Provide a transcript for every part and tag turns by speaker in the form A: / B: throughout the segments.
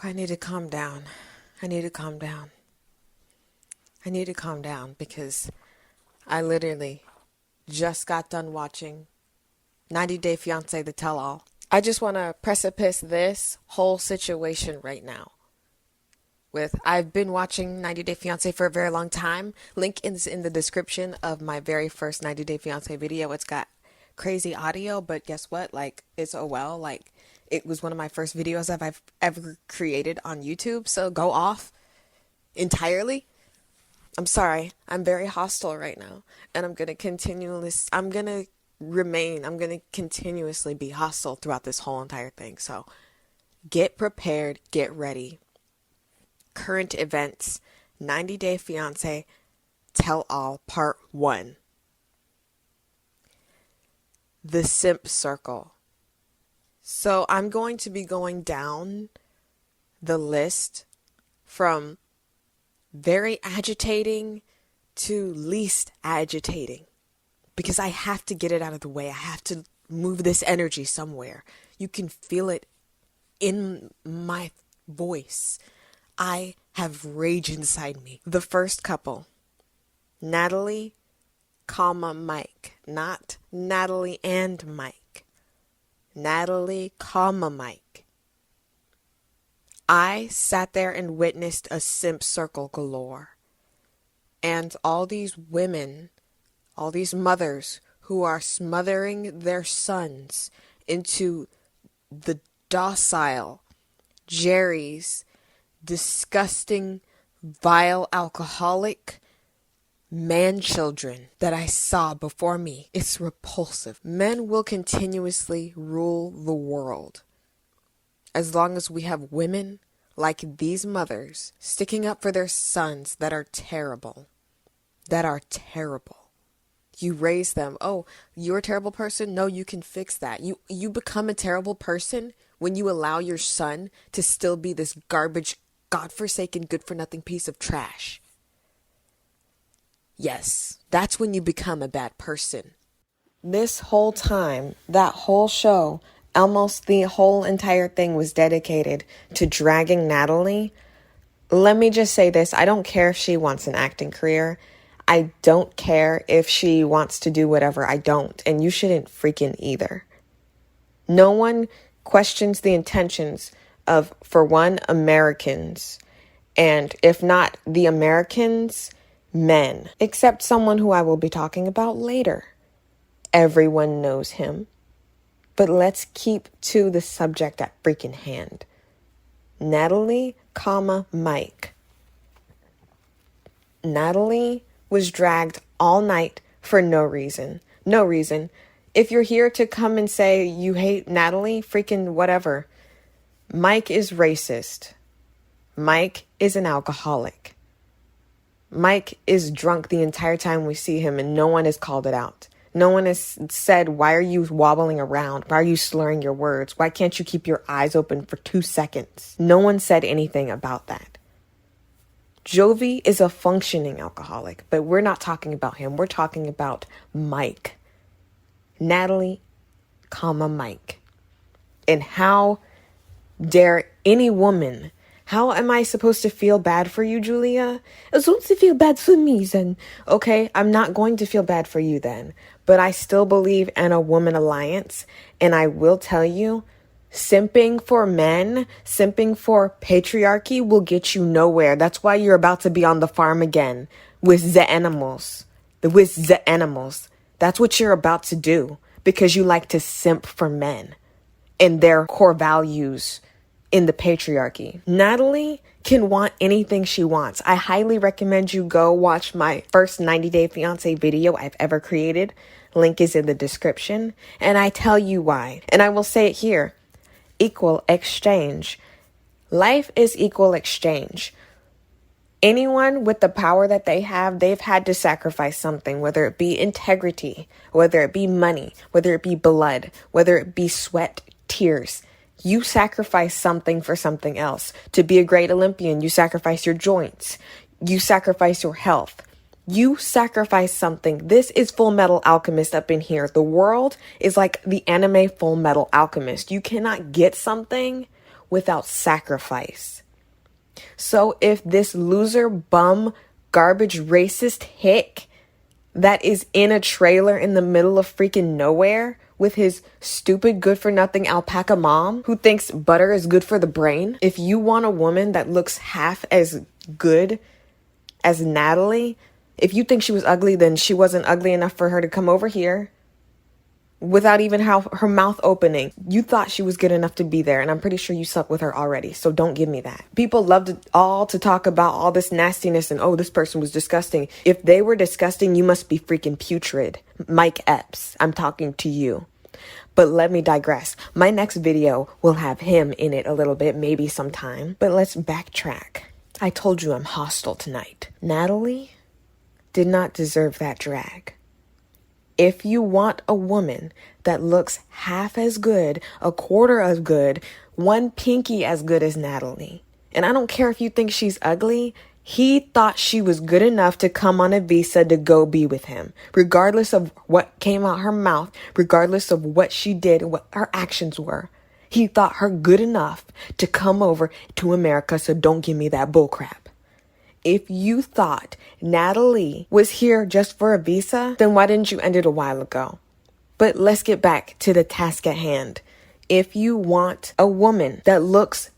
A: I need to calm down. I need to calm down. I need to calm down because I literally just got done watching 90 Day Fiance The Tell All. I just want to precipice this whole situation right now. I've been watching 90 Day Fiance for a very long time. Link is in the description of my very first 90 Day Fiance video. It's got crazy audio, but guess what? It's it was one of my first videos that I've ever created on YouTube. So go off entirely. I'm sorry. I'm very hostile right now, and I'm going to continuously be hostile throughout this whole entire thing. So get prepared, get ready. Current events, 90 Day Fiance Tell All Part 1. The simp circle. So I'm going to be going down the list from very agitating to least agitating, because I have to get it out of the way. I have to move this energy somewhere. You can feel it in my voice. I have rage inside me. The first couple, Natalie, Mike, not Natalie and Mike. Natalie, Mike. I sat there and witnessed a simp circle galore. And all these women, all these mothers who are smothering their sons into the docile Jerry's disgusting, vile, alcoholic man children that I saw before me. It's repulsive. Men will continuously rule the world as long as we have women like these mothers sticking up for their sons that are terrible. You raise them. Oh, you're a terrible person? No, you can fix that. You become a terrible person when you allow your son to still be this garbage, godforsaken, good-for-nothing piece of trash. Yes, that's when you become a bad person. This whole time, that whole show, almost the whole entire thing was dedicated to dragging Natalie. Let me just say this. I don't care if she wants an acting career. I don't care if she wants to do whatever. I don't. And you shouldn't freaking either. No one questions the intentions of, for one, Americans. And if not the Americans, men. Except someone who I will be talking about later. Everyone knows him. But let's keep to the subject at freaking hand. Natalie, Mike. Natalie was dragged all night for no reason. No reason. If you're here to come and say you hate Natalie, freaking whatever. Mike is racist. Mike is an alcoholic. Mike is drunk the entire time we see him, and no one has called it out. No one has said, why are you wobbling around? Why are you slurring your words? Why can't you keep your eyes open for 2 seconds? No one said anything about that. Jovi is a functioning alcoholic, but we're not talking about him. We're talking about Mike. Natalie, Mike. And how dare any woman... How am I supposed to feel bad for you, Julia? I'm supposed to feel bad for me, then. Okay, I'm not going to feel bad for you then. But I still believe in a woman alliance. And I will tell you, simping for men, simping for patriarchy will get you nowhere. That's why you're about to be on the farm again with the animals. That's what you're about to do because you like to simp for men and their core values in the patriarchy. Natalie can want anything she wants. I highly recommend you go watch my first 90 Day Fiance video I've ever created. Link is in the description. And I tell you why. And I will say it here. Equal exchange. Life is equal exchange. Anyone with the power that they have, they've had to sacrifice something, whether it be integrity, whether it be money, whether it be blood, whether it be sweat, tears. You sacrifice something for something else. To be a great Olympian, you sacrifice your joints. You sacrifice your health. You sacrifice something. This is Full Metal Alchemist up in here. The world is like the anime Full Metal Alchemist. You cannot get something without sacrifice. So if this loser, bum, garbage, racist hick that is in a trailer in the middle of freaking nowhere with his stupid good-for-nothing alpaca mom who thinks butter is good for the brain, if you want a woman that looks half as good as Natalie, if you think she was ugly, then she wasn't ugly enough for her to come over here without even her mouth opening. You thought she was good enough to be there, and I'm pretty sure you slept with her already, so don't give me that. People love to talk about all this nastiness and, oh, this person was disgusting. If they were disgusting, you must be freaking putrid. Mike Epps, I'm talking to you. But let me digress. My next video will have him in it a little bit, maybe sometime. But let's backtrack. I told you I'm hostile tonight. Natalie did not deserve that drag. If you want a woman that looks half as good, a quarter as good, one pinky as good as Natalie, and I don't care if you think she's ugly, he thought she was good enough to come on a visa to go be with him, regardless of what came out her mouth, regardless of what she did, what her actions were. He thought her good enough to come over to America, so don't give me that bullcrap. If you thought Natalie was here just for a visa, then why didn't you end it a while ago? But let's get back to the task at hand. If you want a woman that looks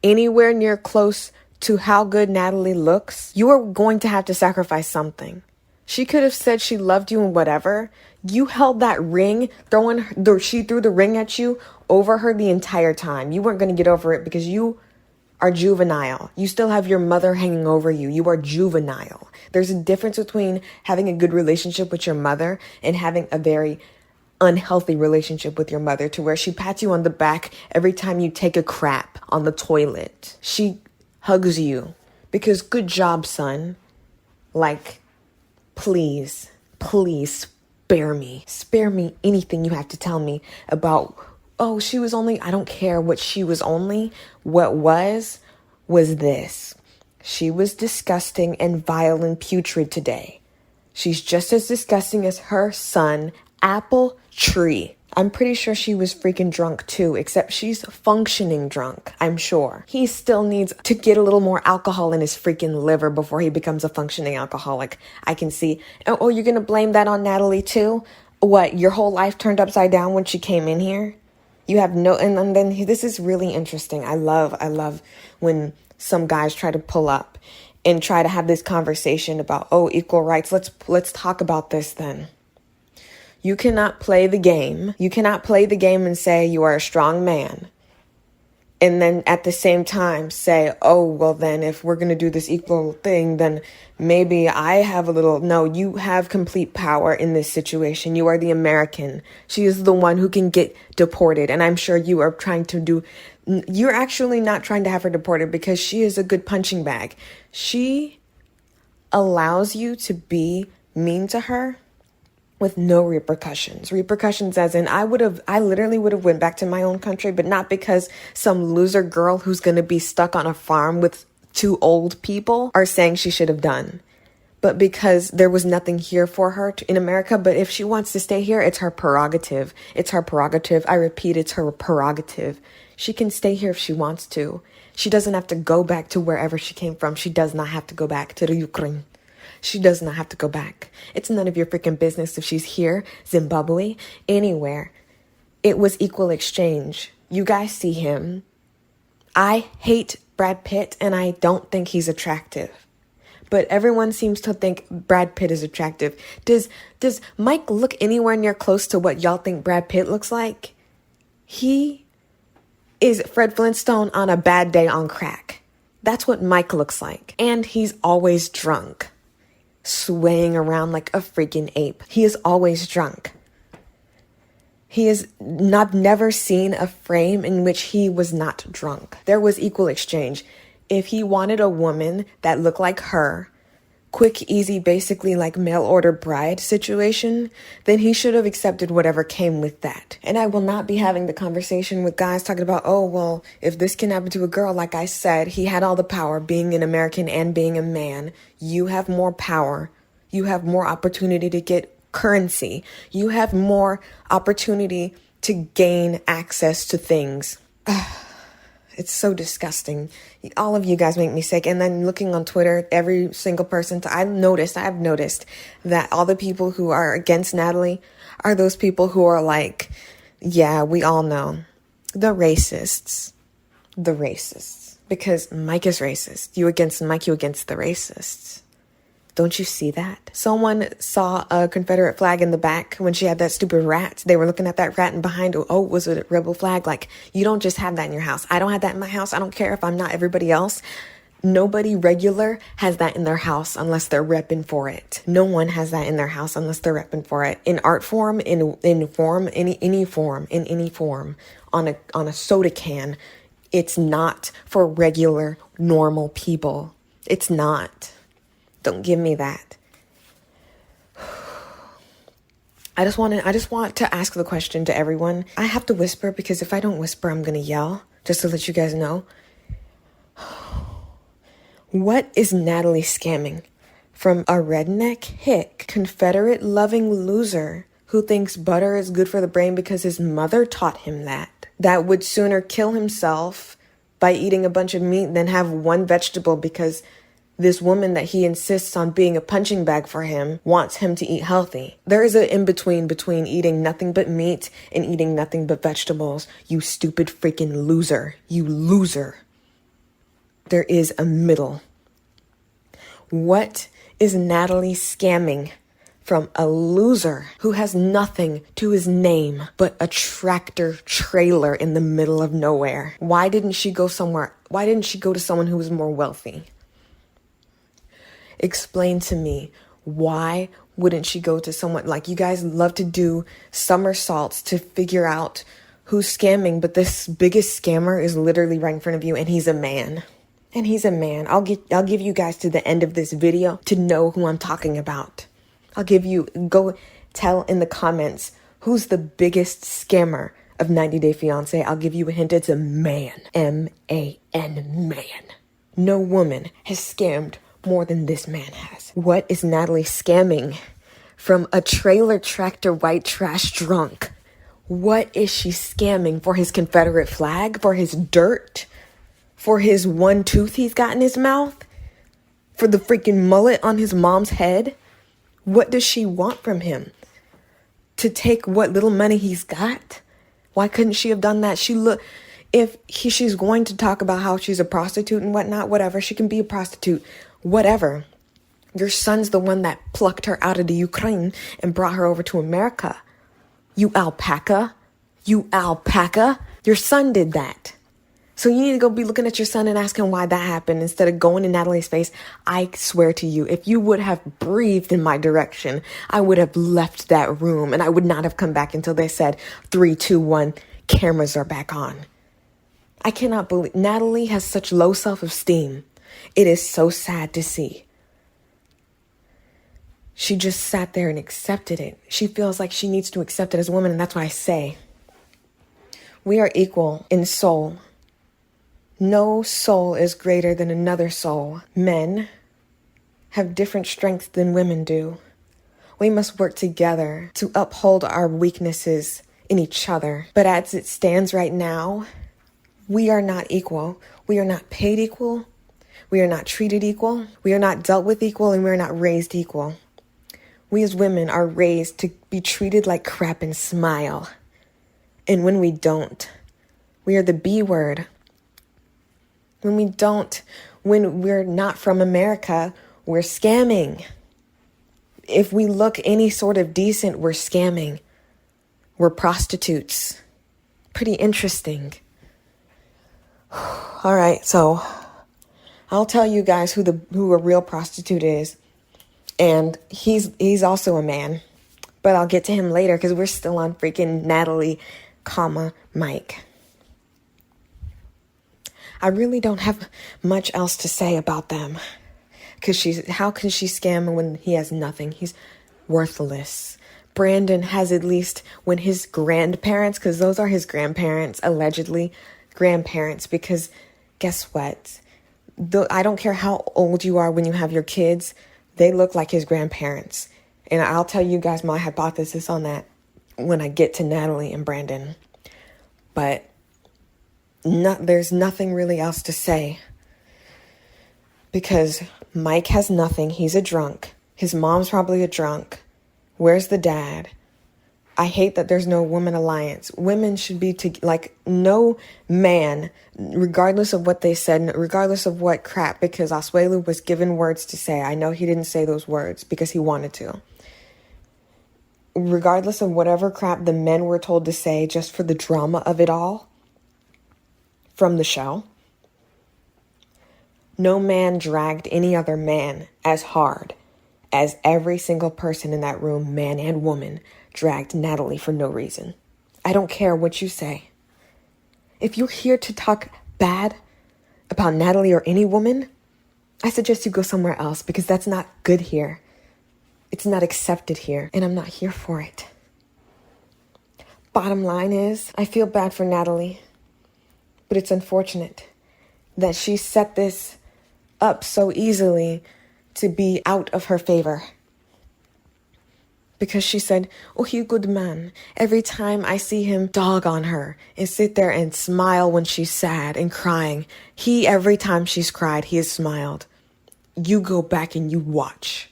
A: anywhere near close to how good Natalie looks, you are going to have to sacrifice something. She could have said she loved you and whatever. You held that ring, she threw the ring at you over her the entire time. You weren't going to get over it because you are juvenile. You still have your mother hanging over you. You are juvenile. There's a difference between having a good relationship with your mother and having a very unhealthy relationship with your mother to where she pats you on the back every time you take a crap on the toilet. She hugs you because good job, son. Like, please spare me. Spare me anything you have to tell me about, oh, she was only, I don't care what she was only. What was this. She was disgusting and vile and putrid today. She's just as disgusting as her son, Apple Tree. I'm pretty sure she was freaking drunk too, except she's functioning drunk, I'm sure. He still needs to get a little more alcohol in his freaking liver before he becomes a functioning alcoholic. I can see. Oh, you're gonna blame that on Natalie too? What, your whole life turned upside down when she came in here? You have no, and then this is really interesting. I love when some guys try to pull up and try to have this conversation about, oh, equal rights. Let's talk about this then. You cannot play the game. You cannot play the game and say you are a strong man. And then at the same time say, oh, well then if we're going to do this equal thing, then maybe I have a little, no, you have complete power in this situation. You are the American. She is the one who can get deported. And I'm sure you are you're actually not trying to have her deported because she is a good punching bag. She allows you to be mean to her with no repercussions. Repercussions as in I literally would have went back to my own country, but not because some loser girl who's going to be stuck on a farm with 2 old people are saying she should have done, but because there was nothing here for her in America. But if she wants to stay here, it's her prerogative. It's her prerogative. I repeat, it's her prerogative. She can stay here if she wants to. She doesn't have to go back to wherever she came from. She does not have to go back to the Ukraine. She does not have to go back. It's none of your freaking business if she's here, Zimbabwe, anywhere. It was equal exchange. You guys see him. I hate Brad Pitt and I don't think he's attractive. But everyone seems to think Brad Pitt is attractive. Does Mike look anywhere near close to what y'all think Brad Pitt looks like? He is Fred Flintstone on a bad day on crack. That's what Mike looks like. And he's always drunk, swaying around like a freaking ape. He is always drunk. I've never seen a frame in which he was not drunk. There was equal exchange. If he wanted a woman that looked like her, quick, easy, basically like mail order bride situation, then he should have accepted whatever came with that. And I will not be having the conversation with guys talking about, oh, well, if this can happen to a girl, like I said, he had all the power being an American and being a man. You have more power. You have more opportunity to get currency. You have more opportunity to gain access to things. It's so disgusting. All of you guys make me sick. And then looking on Twitter, every single person, I've noticed that all the people who are against Natalie are those people who are like, yeah, we all know. The racists. Because Mike is racist. You against Mike, you against the racists. Don't you see that? Someone saw a Confederate flag in the back when she had that stupid rat. They were looking at that rat and behind, oh, was it a rebel flag? Like, you don't just have that in your house. I don't have that in my house. I don't care if I'm not everybody else. Nobody regular has that in their house unless they're repping for it. No one has that in their house unless they're repping for it. In art form, in form, any form, on a soda can, it's not for regular, normal people. It's not. Don't give me that. I just want to ask the question to everyone. I have to whisper because if I don't whisper, I'm going to yell, just to let you guys know. What is Natalie scamming from a redneck hick, Confederate loving loser who thinks butter is good for the brain because his mother taught him that would sooner kill himself by eating a bunch of meat than have one vegetable because this woman that he insists on being a punching bag for him wants him to eat healthy. There is an in-between between eating nothing but meat and eating nothing but vegetables. You stupid freaking loser. You loser. There is a middle. What is Natalie scamming from a loser who has nothing to his name but a tractor trailer in the middle of nowhere? Why didn't she go somewhere? Why didn't she go to someone who was more wealthy? Explain to me, why wouldn't she go to someone like you guys love to do somersaults to figure out who's scamming, but this biggest scammer is literally right in front of you and he's a man. And he's a man. I'll give you guys to the end of this video to know who I'm talking about. Go tell in the comments who's the biggest scammer of 90 Day Fiance. I'll give you a hint. It's a man. M-A-N, man. No woman has scammed more than this man has. What is Natalie scamming from a trailer tractor white trash drunk? What is she scamming? For his Confederate flag? For his dirt? For his one tooth he's got in his mouth? For the freaking mullet on his mom's head? What does she want from him? To take what little money he's got? Why couldn't she have done that? She's going to talk about how she's a prostitute and whatnot, whatever. She can be a prostitute. Whatever. Your son's the one that plucked her out of the Ukraine and brought her over to America. You alpaca. Your son did that. So you need to go be looking at your son and asking why that happened instead of going in Natalie's face. I swear to you, if you would have breathed in my direction, I would have left that room and I would not have come back until they said 3, 2, 1, cameras are back on. I cannot believe Natalie has such low self-esteem. It is so sad to see. She just sat there and accepted it. She feels like she needs to accept it as a woman, and that's why I say we are equal in soul. No soul is greater than another soul. Men have different strengths than women do. We must work together to uphold our weaknesses in each other. But as it stands right now, we are not equal. We are not paid equal. We are not treated equal. We are not dealt with equal, and we are not raised equal. We as women are raised to be treated like crap and smile. And when we don't, we are the B word. When we're not from America, we're scamming. If we look any sort of decent, we're scamming. We're prostitutes. Pretty interesting. All right, so I'll tell you guys who a real prostitute is. And he's also a man. But I'll get to him later because we're still on freaking Natalie, Mike. I really don't have much else to say about them. Because how can she scam when he has nothing? He's worthless. Brandon has at least when his grandparents, because those are his grandparents, allegedly grandparents, because guess what? I don't care how old you are when you have your kids, they look like his grandparents. And I'll tell you guys my hypothesis on that when I get to Natalie and Brandon. But There's nothing really else to say. Because Mike has nothing. He's a drunk. His mom's probably a drunk. Where's the dad? I hate that there's no woman alliance. Women should be no man, regardless of what they said, regardless of what crap, because Asuelu was given words to say. I know he didn't say those words because he wanted to. Regardless of whatever crap the men were told to say just for the drama of it all from the show, no man dragged any other man as hard as every single person in that room, man and woman, dragged Natalie for no reason. I don't care what you say. If you're here to talk bad about Natalie or any woman, I suggest you go somewhere else because that's not good here. It's not accepted here, and I'm not here for it. Bottom line is, I feel bad for Natalie, but it's unfortunate that she set this up so easily to be out of her favor. Because she said, oh, he's a good man. Every time I see him dog on her and sit there and smile when she's sad and crying, every time she's cried, he has smiled. You go back and you watch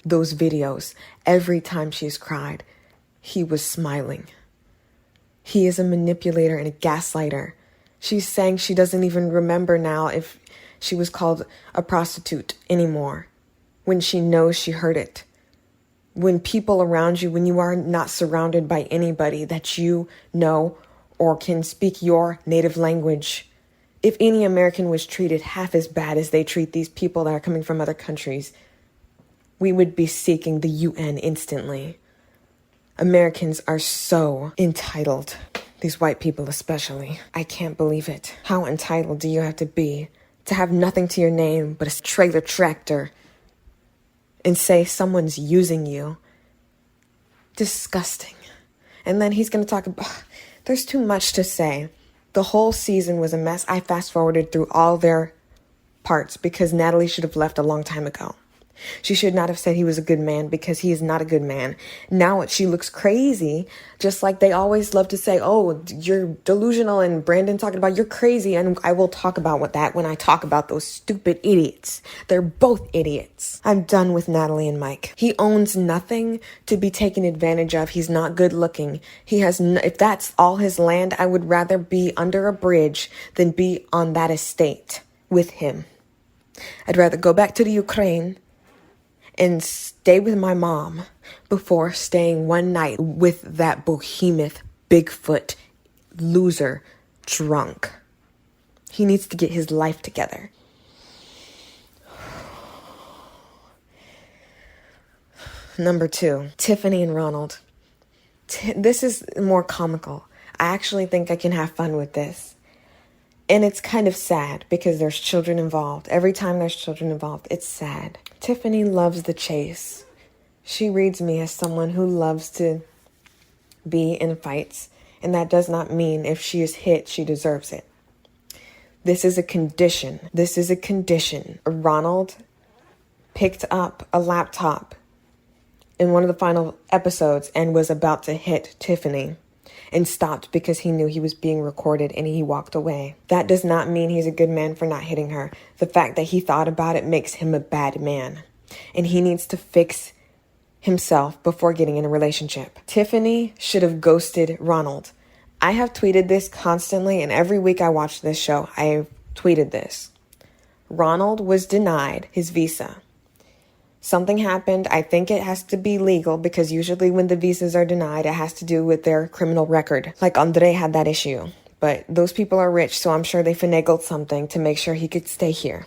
A: those videos. Every time she's cried, he was smiling. He is a manipulator and a gaslighter. She's saying she doesn't even remember now if she was called a prostitute anymore, when she knows she heard it. When people around you, when you are not surrounded by anybody that you know or can speak your native language, if any American was treated half as bad as they treat these people that are coming from other countries, we would be seeking the UN instantly. Americans are so entitled. These white people especially. I can't believe it. How entitled do you have to be to have nothing to your name but a trailer tractor and say someone's using you? Disgusting. And then he's going to talk about... There's too much to say. The whole season was a mess. I fast forwarded through all their parts because Natalie should have left a long time ago. She should not have said he was a good man because he is not a good man. Now she looks crazy, just like they always love to say, oh, you're delusional, and Brandon talking about you're crazy. And I will talk about that when I talk about those stupid idiots. They're both idiots. I'm done with Natalie and Mike. He owns nothing to be taken advantage of. He's not good looking. He has, if that's all his land, I would rather be under a bridge than be on that estate with him. I'd rather go back to the Ukraine and stay with my mom before staying one night with that behemoth, Bigfoot, loser, drunk. He needs to get his life together. Number 2, Tiffany and Ronald. This is more comical. I actually think I can have fun with this. And it's kind of sad because there's children involved. Every time there's children involved, it's sad. Tiffany loves the chase. She reads me as someone who loves to be in fights. And that does not mean if she is hit, she deserves it. This is a condition. Ronald picked up a laptop in one of the final episodes and was about to hit Tiffany and stopped because he knew he was being recorded and he walked away. That does not mean he's a good man for not hitting her. The fact that he thought about it makes him a bad man. And he needs to fix himself before getting in a relationship. Tiffany should have ghosted Ronald. I have tweeted this constantly, and every week I watch this show, I have tweeted this. Ronald was denied his visa. Something happened. I think it has to be legal because usually when the visas are denied, it has to do with their criminal record. Like Andre had that issue. But those people are rich, so I'm sure they finagled something to make sure he could stay here.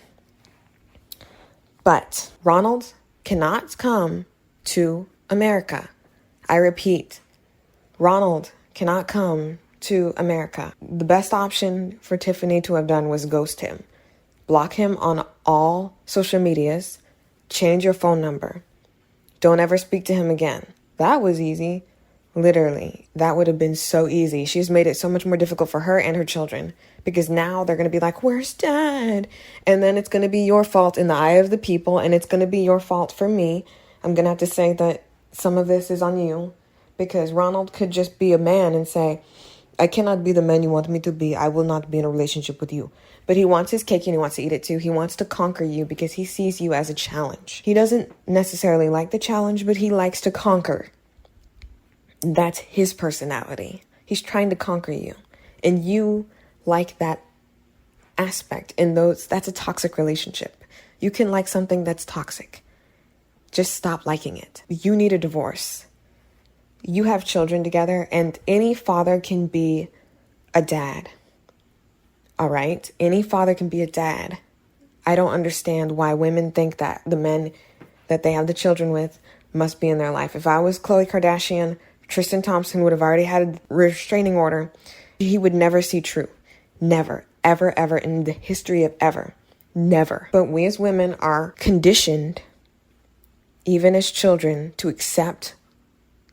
A: But Ronald cannot come to America. I repeat, Ronald cannot come to America. The best option for Tiffany to have done was ghost him. Block him on all social medias. Change your phone number. Don't ever speak to him again. That was easy. Literally, that would have been so easy. She's made it so much more difficult for her and her children because now they're going to be like, where's dad? And then it's going to be your fault in the eye of the people, and it's going to be your fault for me. I'm going to have to say that some of this is on you because Ronald could just be a man and say, I cannot be the man you want me to be. I will not be in a relationship with you. But he wants his cake and he wants to eat it too. He wants to conquer you because he sees you as a challenge. He doesn't necessarily like the challenge, but he likes to conquer. That's his personality. He's trying to conquer you. And you like that aspect. And that's a toxic relationship. You can like something that's toxic. Just stop liking it. You need a divorce. You have children together, and any father can be a dad. All right? Any father can be a dad. I don't understand why women think that the men that they have the children with must be in their life. If I was Khloe Kardashian, Tristan Thompson would have already had a restraining order. He would never see True. Never, ever, ever in the history of ever. Never. But we as women are conditioned, even as children, to accept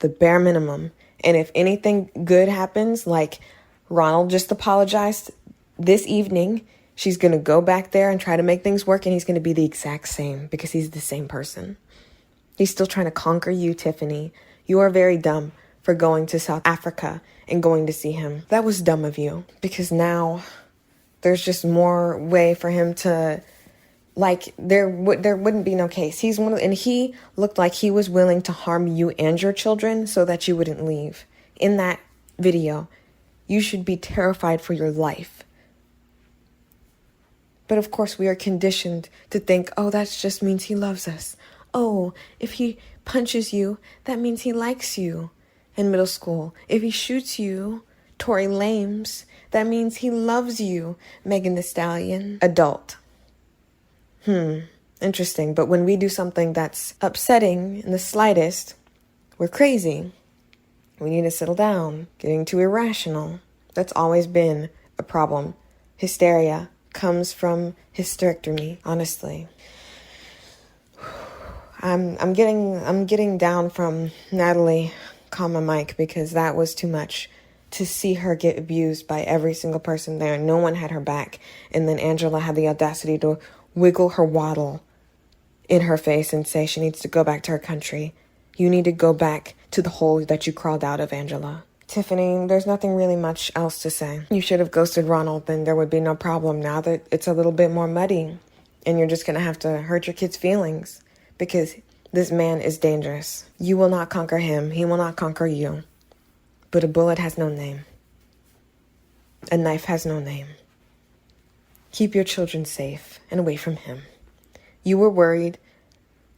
A: the bare minimum. And if anything good happens, like Ronald just apologized this evening, she's going to go back there and try to make things work, and he's going to be the exact same because he's the same person. He's still trying to conquer you, Tiffany. You are very dumb for going to South Africa and going to see him. That was dumb of you, because now there's just more way for him to, like, there wouldn't be no case. And he looked like he was willing to harm you and your children so that you wouldn't leave. In that video, you should be terrified for your life. But of course, we are conditioned to think, oh, that just means he loves us. Oh, if he punches you, that means he likes you. In middle school, if he shoots you, Tory Lanez, that means he loves you, Megan Thee Stallion. Adult. Interesting. But when we do something that's upsetting in the slightest, we're crazy. We need to settle down. Getting too irrational. That's always been a problem. Hysteria comes from hysterectomy, honestly. I'm getting down from Natalie, Mike, because that was too much. To see her get abused by every single person there. No one had her back. And then Angela had the audacity to wiggle her waddle in her face and say she needs to go back to her country. You need to go back to the hole that you crawled out of, Angela. Tiffany, there's nothing really much else to say. You should have ghosted Ronald, then there would be no problem. Now that it's a little bit more muddy, and you're just going to have to hurt your kids' feelings, because this man is dangerous. You will not conquer him. He will not conquer you. But a bullet has no name. A knife has no name. Keep your children safe and away from him. You were worried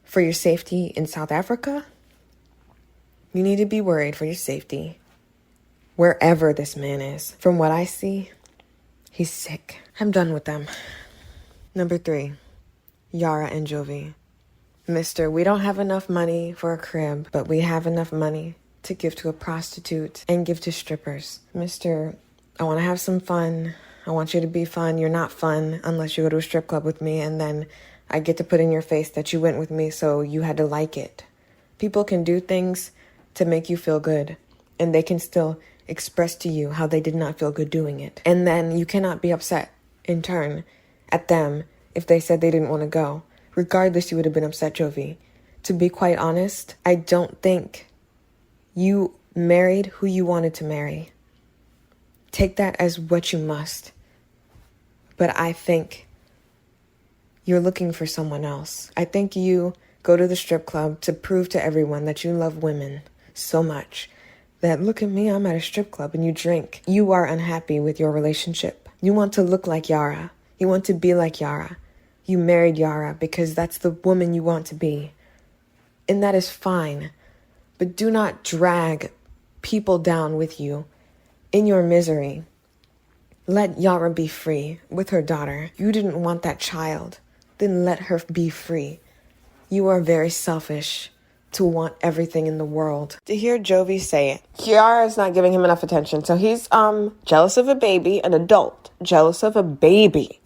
A: for your safety in South Africa? You need to be worried for your safety wherever this man is. From what I see, he's sick. I'm done with them. Number 3, Yara and Jovi. Mister, we don't have enough money for a crib, but we have enough money to give to a prostitute and give to strippers. Mister, I want to have some fun. I want you to be fun. You're not fun unless you go to a strip club with me, and then I get to put in your face that you went with me, so you had to like it. People can do things to make you feel good, and they can still express to you how they did not feel good doing it. And then you cannot be upset in turn at them if they said they didn't want to go. Regardless, you would have been upset, Jovi. To be quite honest, I don't think you married who you wanted to marry. Take that as what you must. But I think you're looking for someone else. I think you go to the strip club to prove to everyone that you love women so much that, look at me, I'm at a strip club, and you drink. You are unhappy with your relationship. You want to look like Yara. You want to be like Yara. You married Yara because that's the woman you want to be. And that is fine. But do not drag people down with you in your misery. Let Yara be free with her daughter. You didn't want that child. Then let her be free. You are very selfish to want everything in the world. To hear Jovi say it, Kiara is not giving him enough attention. So he's jealous of a baby, an adult, jealous of a baby.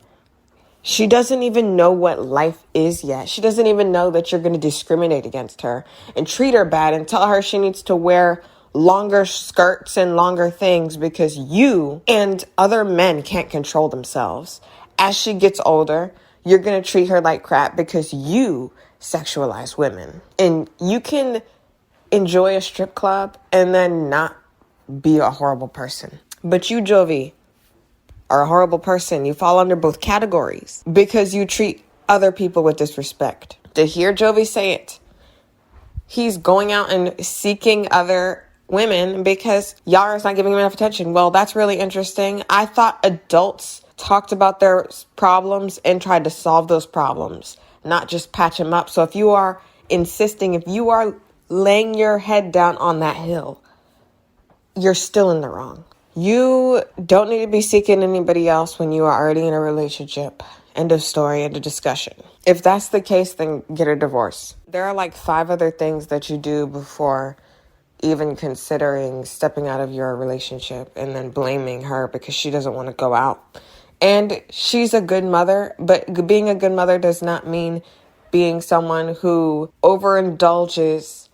A: She doesn't even know what life is yet. She doesn't even know that you're going to discriminate against her and treat her bad and tell her she needs to wear longer skirts and longer things because you and other men can't control themselves. As she gets older, you're going to treat her like crap because you sexualize women. And you can enjoy a strip club and then not be a horrible person. But you, Jovi, are a horrible person. You fall under both categories because you treat other people with disrespect. To hear Jovi say it, he's going out and seeking other women because Yara's not giving him enough attention. Well, that's really interesting. I thought adults talked about their problems and tried to solve those problems, not just patch them up. So if you are insisting, if you are laying your head down on that hill, you're still in the wrong. You don't need to be seeking anybody else when you are already in a relationship. End of story, end of discussion. If that's the case, then get a divorce. There are like 5 other things that you do before even considering stepping out of your relationship and then blaming her because she doesn't want to go out. And she's a good mother, but being a good mother does not mean being someone who overindulges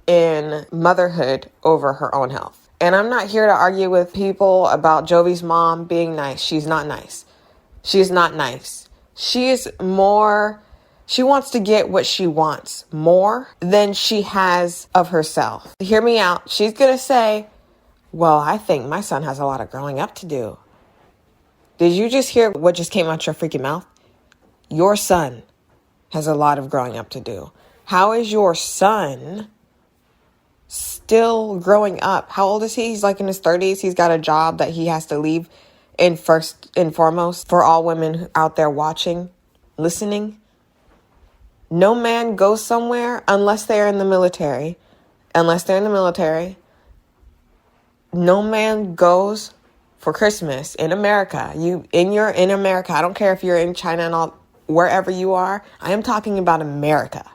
A: in motherhood over her own health. And I'm not here to argue with people about Jovi's mom being nice. She's not nice. She's not nice. She wants to get what she wants more than she has of herself. Hear me out. She's going to say, well, I think my son has a lot of growing up to do. Did you just hear what just came out your freaking mouth? Your son has a lot of growing up to do. How is your son still growing up? How old is he? He's like in his 30s. He's got a job that he has to leave. And first and foremost, for all women out there watching, listening, no man goes somewhere unless they're in the military. No man goes for Christmas in America. In America. I don't care if you're in China and all, wherever you are. I am talking about America.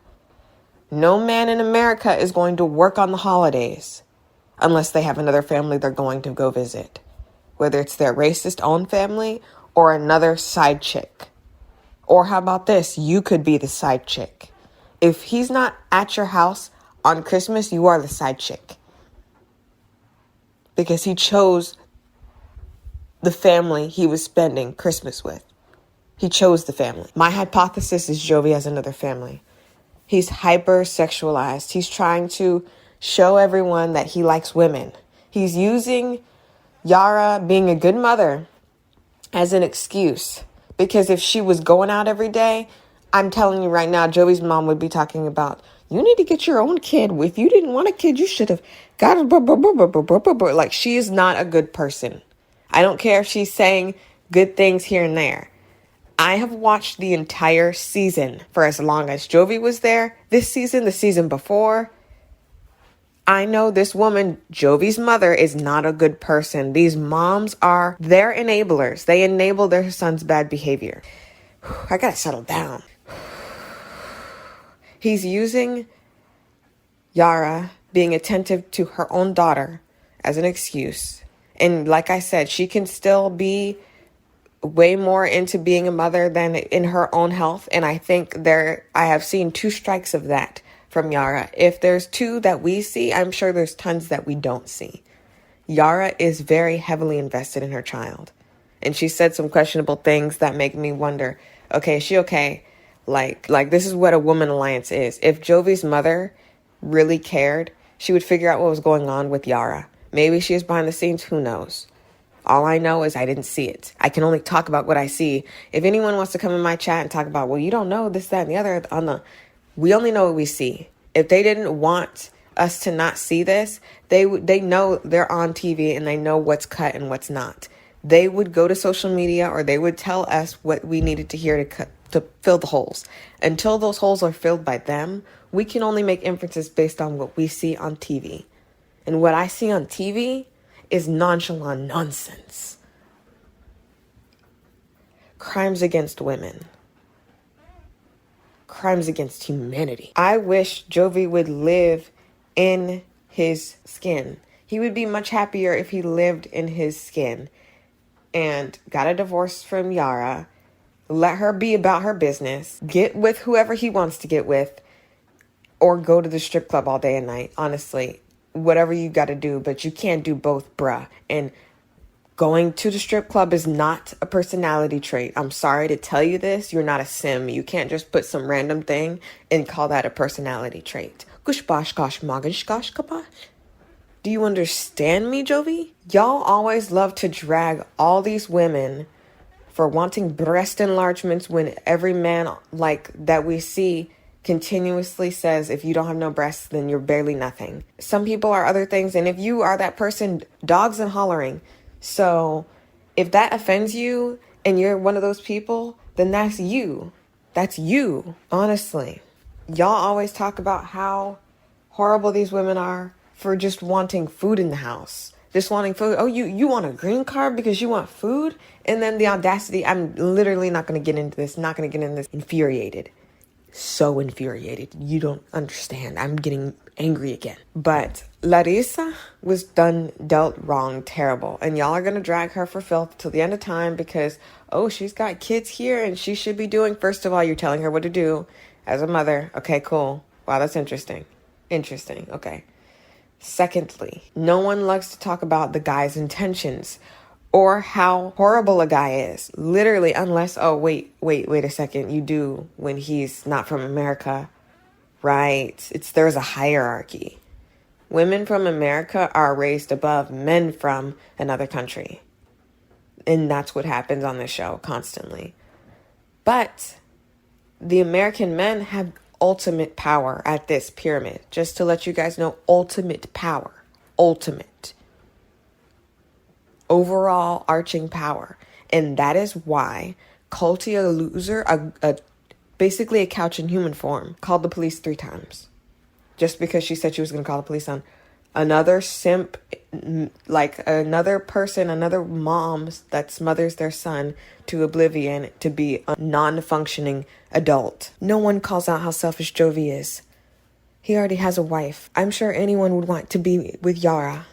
A: No man in America is going to work on the holidays unless they have another family they're going to go visit. Whether it's their racist own family or another side chick. Or how about this? You could be the side chick. If he's not at your house on Christmas, you are the side chick. Because he chose the family he was spending Christmas with. He chose the family. My hypothesis is Jovi has another family. He's hypersexualized. He's trying to show everyone that he likes women. He's using Yara being a good mother as an excuse. Because if she was going out every day, I'm telling you right now, Jovi's mom would be talking about, you need to get your own kid. If you didn't want a kid, you should have got a... Like, she is not a good person. I don't care if she's saying good things here and there. I have watched the entire season for as long as Jovi was there. This season, the season before. I know this woman, Jovi's mother, is not a good person. These moms they're enablers. They enable their son's bad behavior. I gotta settle down. He's using Yara being attentive to her own daughter as an excuse. And like I said, she can still be way more into being a mother than in her own health. And I think I have seen 2 strikes of that from Yara. If there's 2 that we see, I'm sure there's tons that we don't see. Yara is very heavily invested in her child. And she said some questionable things that make me wonder, okay, is she okay? Like this is what a woman alliance is. If Jovi's mother really cared, she would figure out what was going on with Yara. Maybe she is behind the scenes, who knows? All I know is I didn't see it. I can only talk about what I see. If anyone wants to come in my chat and talk about, well, you don't know this, that, and the other, we only know what we see. If they didn't want us to not see this, they know they're on TV and they know what's cut and what's not. They would go to social media or they would tell us what we needed to hear to fill the holes. Until those holes are filled by them, we can only make inferences based on what we see on TV. And what I see on TV is nonchalant nonsense. Crimes against women. Crimes against humanity. I wish Jovi would live in his skin. He would be much happier if he lived in his skin and got a divorce from Yara, let her be about her business, get with whoever he wants to get with, or go to the strip club all day and night. Honestly, whatever you got to do, but you can't do both, bruh. And going to the strip club is not a personality trait. I'm sorry to tell you this. You're not a sim. You can't just put some random thing and call that a personality trait. Gush bash gosh magish gosh kabash. Do you understand me, Jovi? Y'all always love to drag all these women for wanting breast enlargements when every man like that we see continuously says if you don't have no breasts, then you're barely nothing. Some people are other things, and if you are that person, dogs and hollering. So if that offends you and you're one of those people, then that's you. That's you, honestly. Y'all always talk about how horrible these women are for just wanting food in the house. Just wanting food. Oh, you want a green card because you want food? And then the audacity. I'm literally not going to get into this. Not going to get into this. Infuriated. So infuriated. You don't understand. I'm getting angry again. But Larissa was dealt wrong, terrible. And y'all are going to drag her for filth till the end of time because, oh, she's got kids here and she should be doing. First of all, you're telling her what to do as a mother. Okay, cool. Wow, that's interesting. Interesting. Okay. Secondly, no one likes to talk about the guy's intentions or how horrible a guy is. Literally, unless, oh, wait a second. You do when he's not from America, right? There's a hierarchy. Women from America are raised above men from another country. And that's what happens on this show constantly. But the American men have ultimate power at this pyramid. Just to let you guys know, ultimate power. Ultimate. Overall arching power. And that is why Culty, a loser, basically a couch in human form, called the police 3 times. Just because she said she was going to call the police on another simp, like another person, another mom that smothers their son to oblivion to be a non-functioning adult. No one calls out how selfish Jovi is. He already has a wife. I'm sure anyone would want to be with Yara.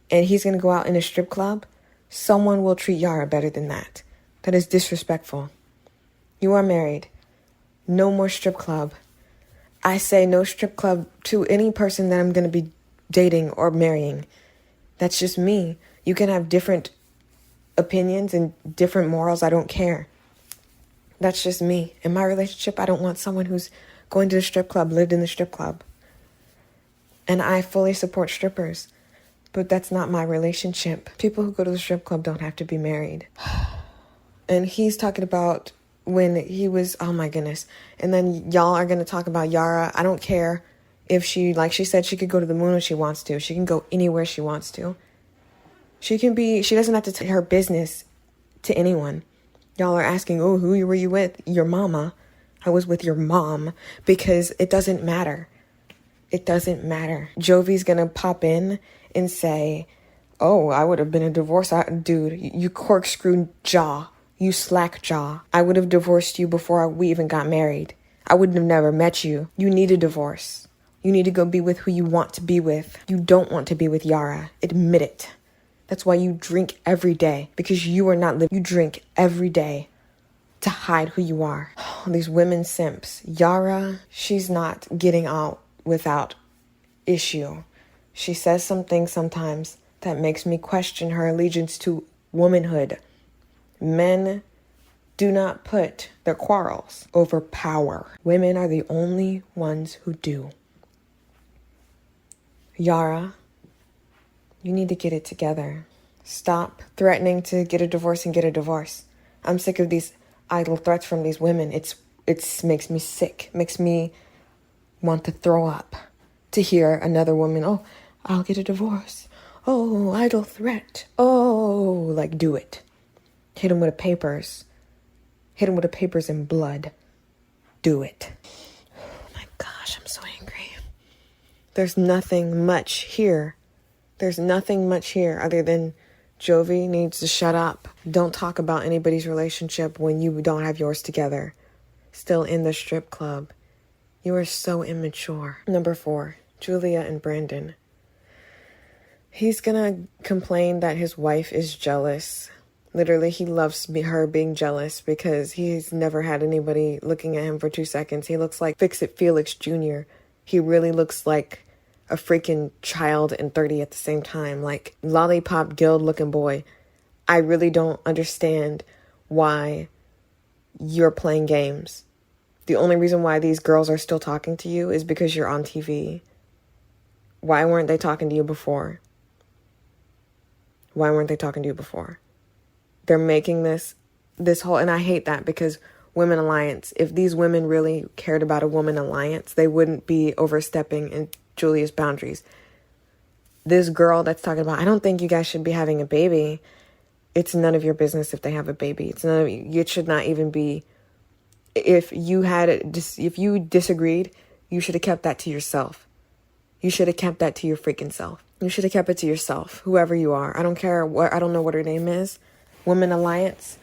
A: And he's going to go out in a strip club. Someone will treat Yara better than that. That is disrespectful. You are married. No more strip club. I say no strip club to any person that I'm going to be dating or marrying. That's just me. You can have different opinions and different morals. I don't care. That's just me. In my relationship, I don't want someone who's going to the strip club, lived in the strip club. And I fully support strippers. But that's not my relationship. People who go to the strip club don't have to be married. And he's talking about when he was, oh my goodness. And then y'all are going to talk about Yara. I don't care if she, like she said, she could go to the moon if she wants to. She can go anywhere she wants to. She doesn't have to tell her business to anyone. Y'all are asking, oh, who were you with? Your mama. I was with your mom because it doesn't matter. It doesn't matter. Jovi's going to pop in and say, oh, I would have been a divorce. Dude, you corkscrew jaw. You slack jaw. I would have divorced you before we even got married. I wouldn't have never met you. You need a divorce. You need to go be with who you want to be with. You don't want to be with Yara. Admit it. That's why you drink every day. Because you are not living. You drink every day to hide who you are. These women simps. Yara, she's not getting out without issue. She says some things sometimes that makes me question her allegiance to womanhood. Men do not put their quarrels over power. Women are the only ones who do. Yara, you need to get it together. Stop threatening to get a divorce and get a divorce. I'm sick of these idle threats from these women. It makes me sick. Makes me want to throw up to hear another woman, oh, I'll get a divorce. Oh, idle threat. Oh, like do it. Hit him with the papers. Hit him with the papers in blood. Do it. Oh my gosh, I'm so angry. There's nothing much here. There's nothing much here other than Jovi needs to shut up. Don't talk about anybody's relationship when you don't have yours together. Still in the strip club. You are so immature. Number 4, Julia and Brandon. He's gonna complain that his wife is jealous. Literally, he loves her being jealous because he's never had anybody looking at him for 2 seconds. He looks like Fix-It Felix Jr. He really looks like a freaking child and 30 at the same time. Like, lollipop guild looking boy. I really don't understand why you're playing games. The only reason why these girls are still talking to you is because you're on TV. Why weren't they talking to you before? Why weren't they talking to you before? They're making this whole, and I hate that, because Women Alliance, if these women really cared about a woman alliance, they wouldn't be overstepping in Julia's boundaries. This girl that's talking about, I don't think you guys should be having a baby. It's none of your business if they have a baby. It's none of it should not even be. If you disagreed, you should have kept that to yourself. You should have kept that to your freaking self. You should have kept it to yourself, whoever you are. I don't care I don't know what her name is. Women Alliance.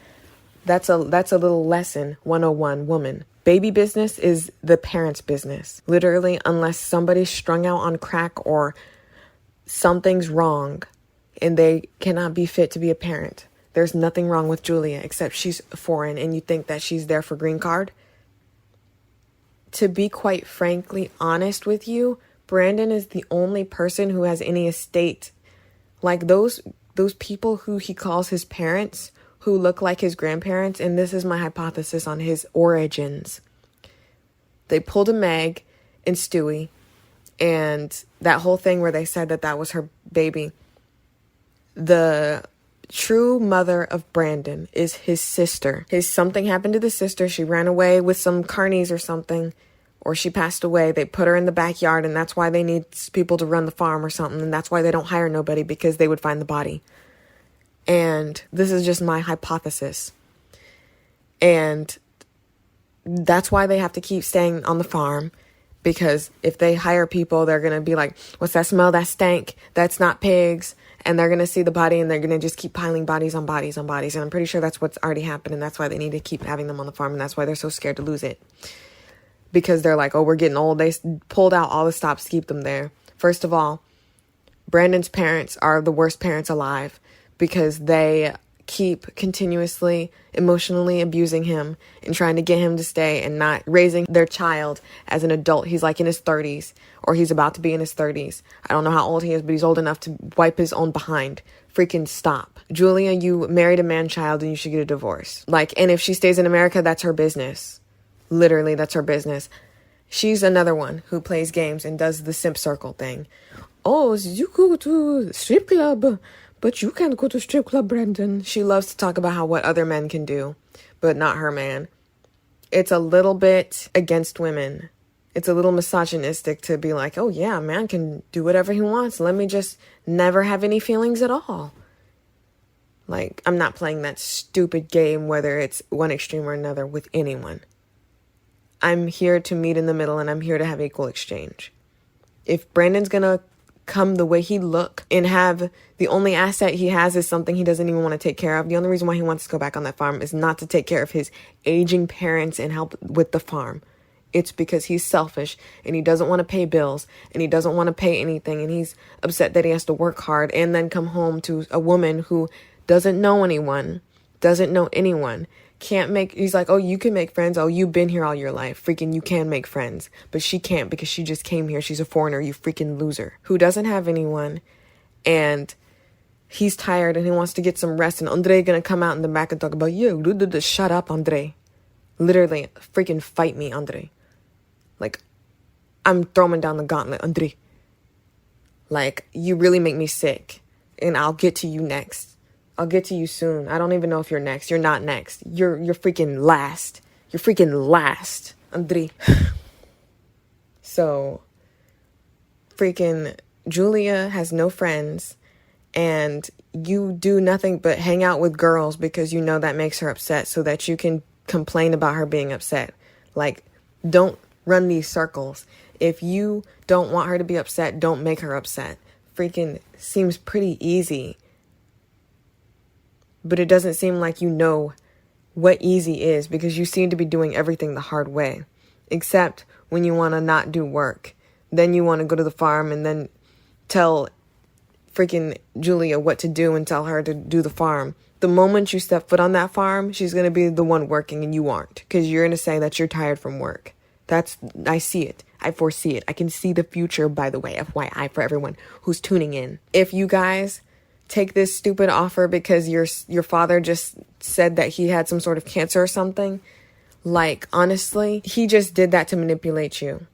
A: That's a little lesson 101, woman. Baby business is the parent's business. Literally, unless somebody's strung out on crack or something's wrong and they cannot be fit to be a parent. There's nothing wrong with Julia except she's foreign and you think that she's there for green card. To be quite frankly honest with you, Brandon is the only person who has any estate. Like those people who he calls his parents, who look like his grandparents, and this is my hypothesis on his origins. They pulled a Meg and Stewie, and that whole thing where they said that was her baby. The true mother of Brandon is his sister. Something happened to the sister. She ran away with some carnies or something, or she passed away. They put her in the backyard, and that's why they need people to run the farm or something, and that's why they don't hire nobody, because they would find the body. And this is just my hypothesis. And that's why they have to keep staying on the farm, because if they hire people, they're going to be like, what's that smell? That stank. That's not pigs. And they're going to see the body and they're going to just keep piling bodies on bodies on bodies. And I'm pretty sure that's what's already happened. And that's why they need to keep having them on the farm. And that's why they're so scared to lose it. Because they're like, oh, we're getting old. They pulled out all the stops to keep them there. First of all, Brandon's parents are the worst parents alive, because they keep continuously emotionally abusing him and trying to get him to stay and not raising their child as an adult. He's like in his 30s, or he's about to be in his 30s. I don't know how old he is, but he's old enough to wipe his own behind. Freaking stop. Julia, you married a man-child and you should get a divorce. And if she stays in America, that's her business. Literally, that's her business. She's another one who plays games and does the simp circle thing. Oh, you go to strip club, but you can't go to strip club, Brandon. She loves to talk about what other men can do, but not her man. It's a little bit against women. It's a little misogynistic to be like, oh yeah, a man can do whatever he wants. Let me just never have any feelings at all. I'm not playing that stupid game, whether it's one extreme or another, with anyone. I'm here to meet in the middle, and I'm here to have equal exchange. If Brandon's gonna come the way he look and have the only asset he has is something he doesn't even want to take care of, the only reason why he wants to go back on that farm is not to take care of his aging parents and help with the farm. It's because he's selfish and he doesn't want to pay bills and he doesn't want to pay anything, and he's upset that he has to work hard and then come home to a woman who doesn't know anyone, he's like, oh, you can make friends. Oh, you've been here all your life. Freaking, you can make friends. But she can't, because she just came here. She's a foreigner, you freaking loser. Who doesn't have anyone, and he's tired and he wants to get some rest, and Andre gonna come out in the back and talk about, you, shut up, Andre. Literally, freaking fight me, Andre. I'm throwing down the gauntlet, Andre. You really make me sick, and I'll get to you next. I'll get to you soon. I don't even know if you're next. You're not next. You're freaking last. You're freaking last, Andre. So, freaking Julia has no friends, and you do nothing but hang out with girls because you know that makes her upset, so that you can complain about her being upset. Don't run these circles. If you don't want her to be upset, don't make her upset. Freaking seems pretty easy. But it doesn't seem like you know what easy is, because you seem to be doing everything the hard way. Except when you want to not do work. Then you want to go to the farm and then tell freaking Julia what to do and tell her to do the farm. The moment you step foot on that farm, she's going to be the one working and you aren't. Because you're going to say that you're tired from work. I see it. I foresee it. I can see the future, by the way, FYI, for everyone who's tuning in. If you guys take this stupid offer because your father just said that he had some sort of cancer or something, honestly, he just did that to manipulate you.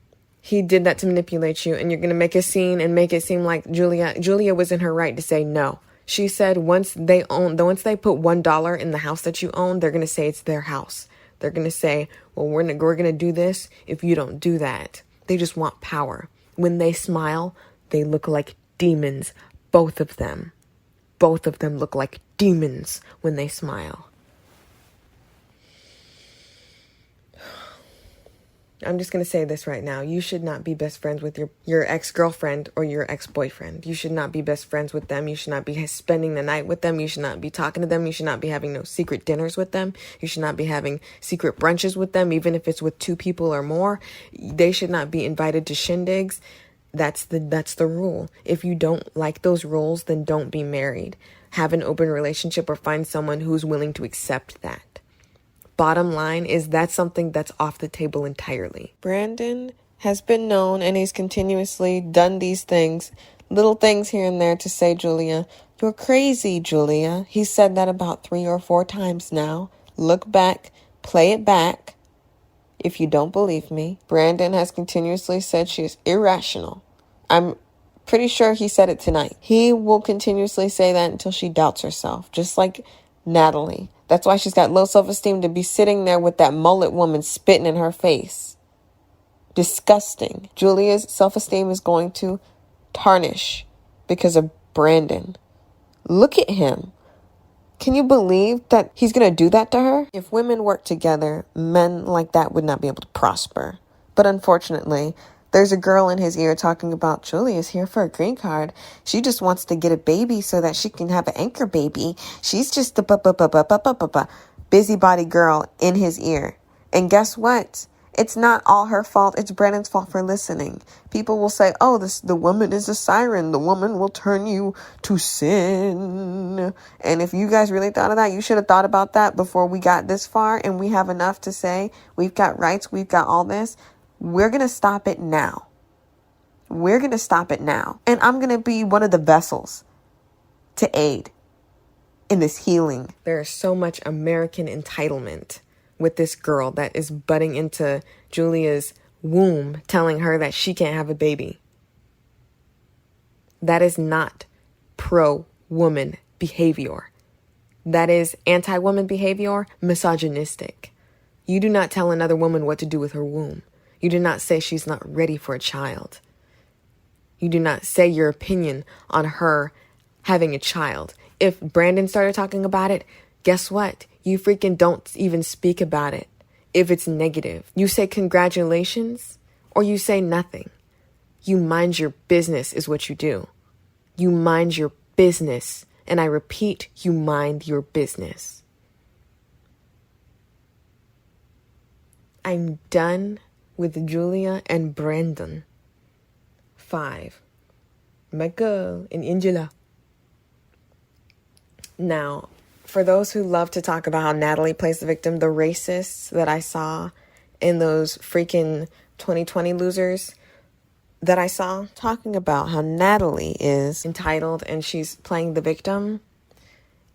A: he did that to manipulate you, and you're going to make a scene and make it seem like Julia was in her right to say no. She said once they put $1 in the house that you own, they're going to say it's their house. They're going to say, well, we're going to do this if you don't do that. They just want power. When they smile, they look like demons. Both of them. Both of them look like demons when they smile. I'm just going to say this right now. You should not be best friends with your ex-girlfriend or your ex-boyfriend. You should not be best friends with them. You should not be spending the night with them. You should not be talking to them. You should not be having no secret dinners with them. You should not be having secret brunches with them, even if it's with 2 people or more. They should not be invited to shindigs. That's the rule. If you don't like those rules, then don't be married. Have an open relationship or find someone who's willing to accept that. Bottom line is that's something that's off the table entirely. Brandon has been known, and he's continuously done these things, little things here and there to say, Julia, you're crazy, Julia. He said that about 3 or 4 times now. Look back, play it back. If you don't believe me, Brandon has continuously said she is irrational. I'm pretty sure he said it tonight. He will continuously say that until she doubts herself, just like Natalie. That's why she's got low self-esteem to be sitting there with that mullet woman spitting in her face. Disgusting. Julia's self-esteem is going to tarnish because of Brandon. Look at him. Can you believe that he's going to do that to her? If women work together, men like that would not be able to prosper. But unfortunately, there's a girl in his ear talking about Julia's here for a green card. She just wants to get a baby so that she can have an anchor baby. She's just the busybody girl in his ear. And guess what? It's not all her fault. It's Brandon's fault for listening. People will say, oh, the woman is a siren. The woman will turn you to sin. And if you guys really thought of that, you should have thought about that before we got this far. And we have enough to say we've got rights. We've got all this. We're going to stop it now. We're going to stop it now. And I'm going to be one of the vessels to aid in this healing. There is so much American entitlement with this girl that is butting into Julia's womb, telling her that she can't have a baby. That is not pro-woman behavior. That is anti-woman behavior, misogynistic. You do not tell another woman what to do with her womb. You do not say she's not ready for a child. You do not say your opinion on her having a child. If Brandon started talking about it, guess what? You freaking don't even speak about it if it's negative. You say congratulations or you say nothing. You mind your business is what you do. You mind your business. And I repeat, you mind your business. I'm done with Julia and Brandon. 5. Michael and Angela. Now, for those who love to talk about how Natalie plays the victim, the racists that I saw in those freaking 2020 losers that I saw talking about how Natalie is entitled and she's playing the victim,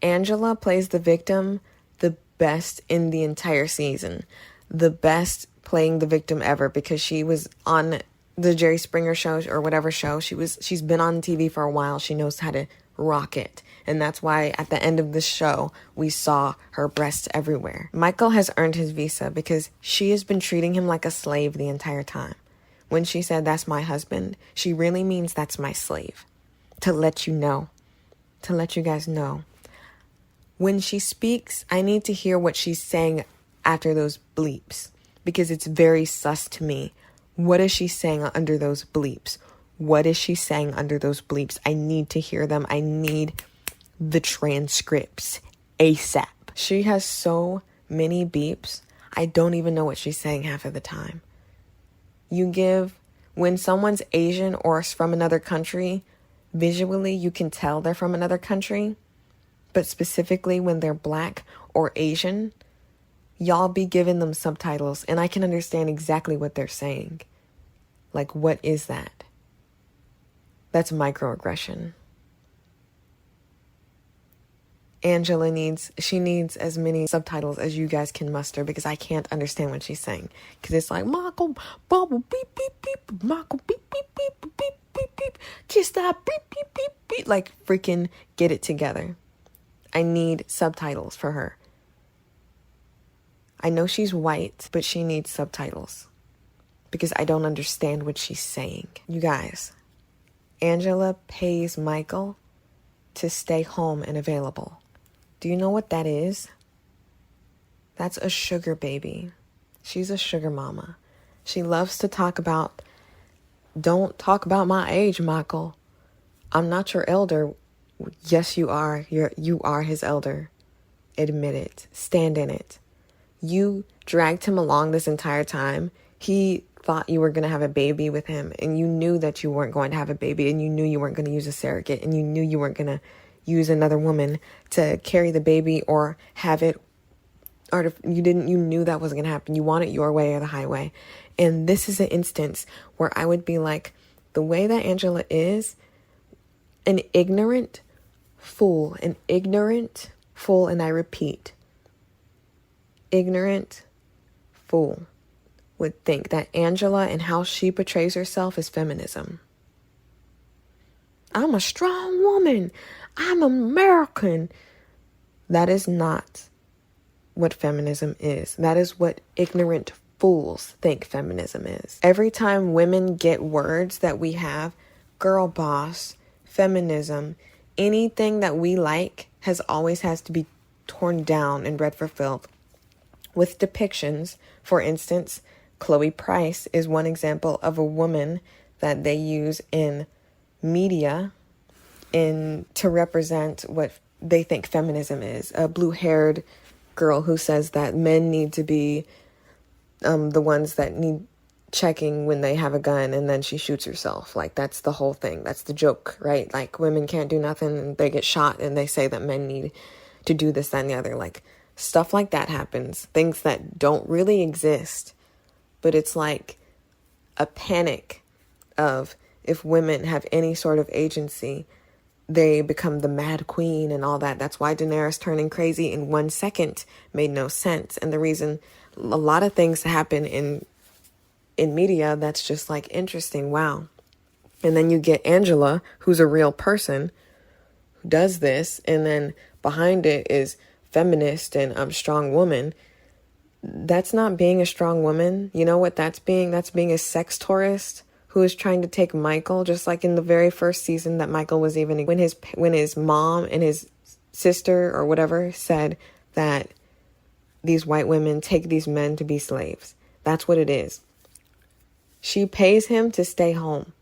A: Angela plays the victim the best in the entire season. The best playing the victim ever, because she was on the Jerry Springer show or whatever show. She's been on TV for a while. She knows how to rock it. And that's why at the end of the show, we saw her breasts everywhere. Michael has earned his visa because she has been treating him like a slave the entire time. When she said, that's my husband, she really means that's my slave. To let you know. To let you guys know. When she speaks, I need to hear what she's saying after those bleeps, because it's very sus to me. What is she saying under those bleeps? What is she saying under those bleeps? I need to hear them. I need the transcripts ASAP. She has so many beeps. I don't even know what she's saying half of the time. When someone's Asian or from another country, visually you can tell they're from another country. But specifically when they're Black or Asian, y'all be giving them subtitles and I can understand exactly what they're saying. Like, what is that? That's microaggression. Angela needs as many subtitles as you guys can muster, because I can't understand what she's saying. Because it's like, Michael, bubble, beep, beep, beep, Michael, beep, beep, beep, beep, beep, beep, just that, beep, beep, beep, beep. Like, freaking get it together. I need subtitles for her. I know she's white, but she needs subtitles. Because I don't understand what she's saying. You guys, Angela pays Michael to stay home and available. Do you know what that is? That's a sugar baby. She's a sugar mama. She loves to talk about, don't talk about my age, Michael. I'm not your elder. Yes, you are. You are his elder. Admit it. Stand in it. You dragged him along this entire time. He thought you were going to have a baby with him, and you knew that you weren't going to have a baby, and you knew you weren't going to use a surrogate, and you knew you weren't going to use another woman to carry the baby or have it, or you knew that wasn't going to happen. You want it your way or the highway. And this is an instance where I would be like, the way that Angela is, an ignorant fool, and I repeat, ignorant fool would think that Angela and how she portrays herself is feminism. I'm a strong woman. I'm American. That is not what feminism is. That is what ignorant fools think feminism is. Every time women get words that we have, girl boss, feminism, anything that we like always has to be torn down and read for filth with depictions. For instance, Chloe Price is one example of a woman that they use in media to represent what they think feminism is. A blue-haired girl who says that men need to be the ones that need checking when they have a gun, and then she shoots herself. Like, that's the whole thing. That's the joke, right? Like, women can't do nothing and they get shot, and they say that men need to do this, that, and the other. Like, stuff like that happens. Things that don't really exist. But it's like a panic of, if women have any sort of agency, they become the mad queen and all that. That's why Daenerys turning crazy in 1 second made no sense. And the reason a lot of things happen in media, that's just like interesting. Wow. And then you get Angela, who's a real person, who does this. And then behind it is feminist and strong woman. That's not being a strong woman. You know what that's being? That's being a sex tourist who is trying to take Michael, just like in the very first season that Michael was even, when his mom and his sister or whatever said that these white women take these men to be slaves. That's what it is. She pays him to stay home.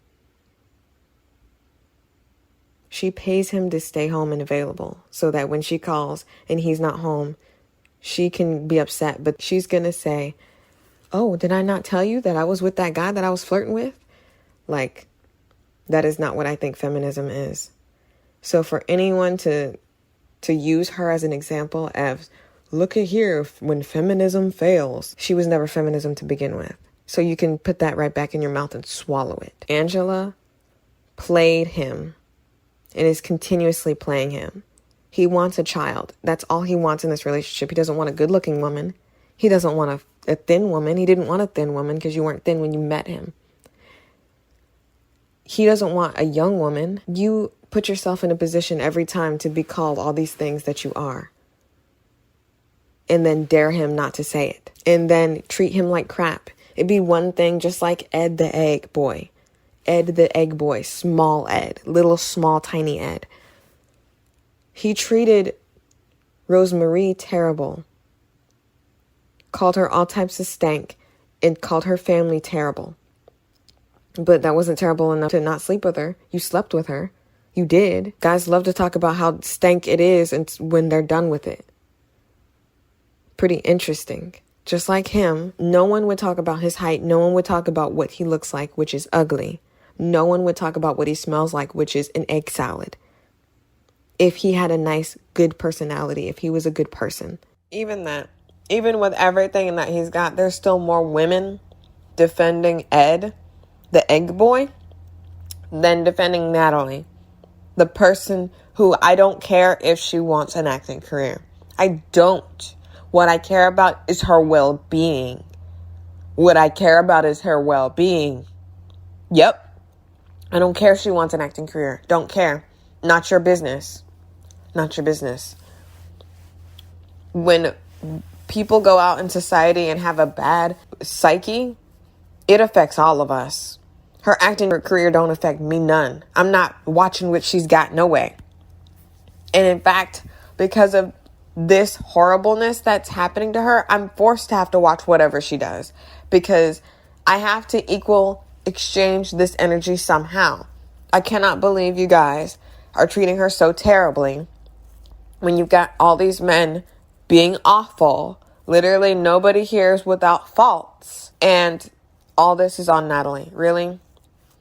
A: She pays him to stay home and available so that when she calls and he's not home, she can be upset. But she's going to say, oh, did I not tell you that I was with that guy that I was flirting with? Like, that is not what I think feminism is. So for anyone to use her as an example of, look at here, when feminism fails, she was never feminism to begin with. So you can put that right back in your mouth and swallow it. Angela played him and is continuously playing him. He wants a child. That's all he wants in this relationship. He doesn't want a good-looking woman. He doesn't want a thin woman. He didn't want a thin woman because you weren't thin when you met him. He doesn't want a young woman. You put yourself in a position every time to be called all these things that you are. And then dare him not to say it. And then treat him like crap. It'd be one thing, just like Ed the Egg Boy. Ed the Egg Boy. Small Ed. Little, small, tiny Ed. He treated Rosemarie terrible. Called her all types of stank. And called her family terrible. But that wasn't terrible enough to not sleep with her. You slept with her. You did. Guys love to talk about how stank it is and when they're done with it. Pretty interesting. Just like him, no one would talk about his height. No one would talk about what he looks like, which is ugly. No one would talk about what he smells like, which is an egg salad. If he had a nice, good personality, if he was a good person. Even with everything that he's got, there's still more women defending Ed, the egg boy, than defending Natalie, The person who I don't care if she wants an acting career. I don't. What I care about is her well-being. What I care about is her well-being. Yep. I don't care if she wants an acting career. Don't care. Not your business. Not your business. When people go out in society and have a bad psyche, it affects all of us. Her acting career don't affect me none. I'm not watching what she's got, no way. And in fact, because of this horribleness that's happening to her, I'm forced to have to watch whatever she does because I have to exchange this energy somehow. I cannot believe you guys are treating her so terribly when you've got all these men being awful. Literally nobody here is without faults. And all this is on Natalie. Really?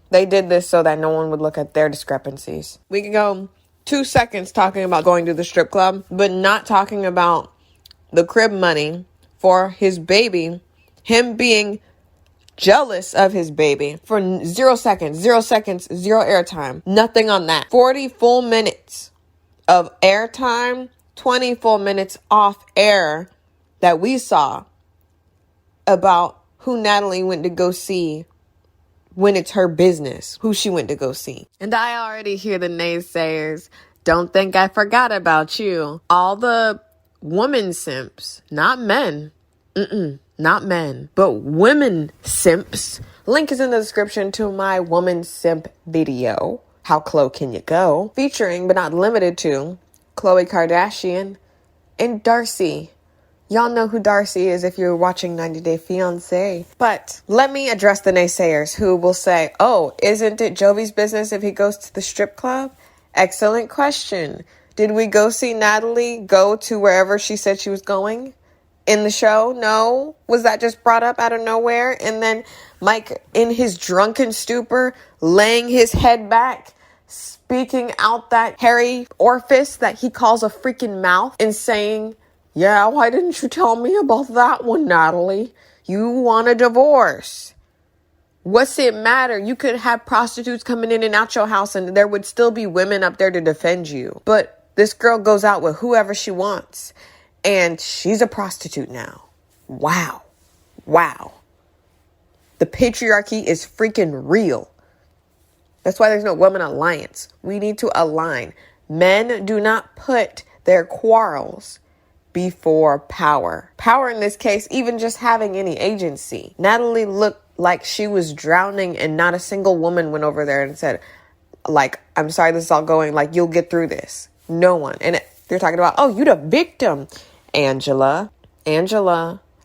A: They did this so that no one would look at their discrepancies. We could go 2 seconds talking about going to the strip club, but not talking about the crib money for his baby, him being jealous of his baby for 0 seconds, 0 seconds, 0 airtime. Nothing on that. 40 full minutes of airtime, 20 full minutes off air that we saw about who Natalie went to go see when it's her business, who she went to go see. And I already hear the naysayers. Don't think I forgot about you. All the woman simps, not men. Not men, but women simps. Link is in the description to my woman simp video. How Khloe can you go? Featuring, but not limited to, Khloe Kardashian and Darcy. Y'all know who Darcy is if you're watching 90 Day Fiance. But let me address the naysayers who will say, oh, isn't it Jovi's business if he goes to the strip club? Excellent question. Did we go see Natalie go to wherever she said she was going in the show? No. Was that just brought up out of nowhere? And then Mike, in his drunken stupor, laying his head back, speaking out that hairy orifice that he calls a freaking mouth and saying, yeah, why didn't you tell me about that one, Natalie? You want a divorce. What's it matter? You could have prostitutes coming in and out your house and there would still be women up there to defend you. But this girl goes out with whoever she wants and she's a prostitute now. Wow. Wow. The patriarchy is freaking real. That's why there's no woman alliance. We need to align. Men do not put their quarrels before power. Power in this case, even just having any agency. Natalie looked like she was drowning and not a single woman went over there and said, like, I'm sorry this is all going, like, you'll get through this. No one. And they're talking about, oh, you the victim. Angela,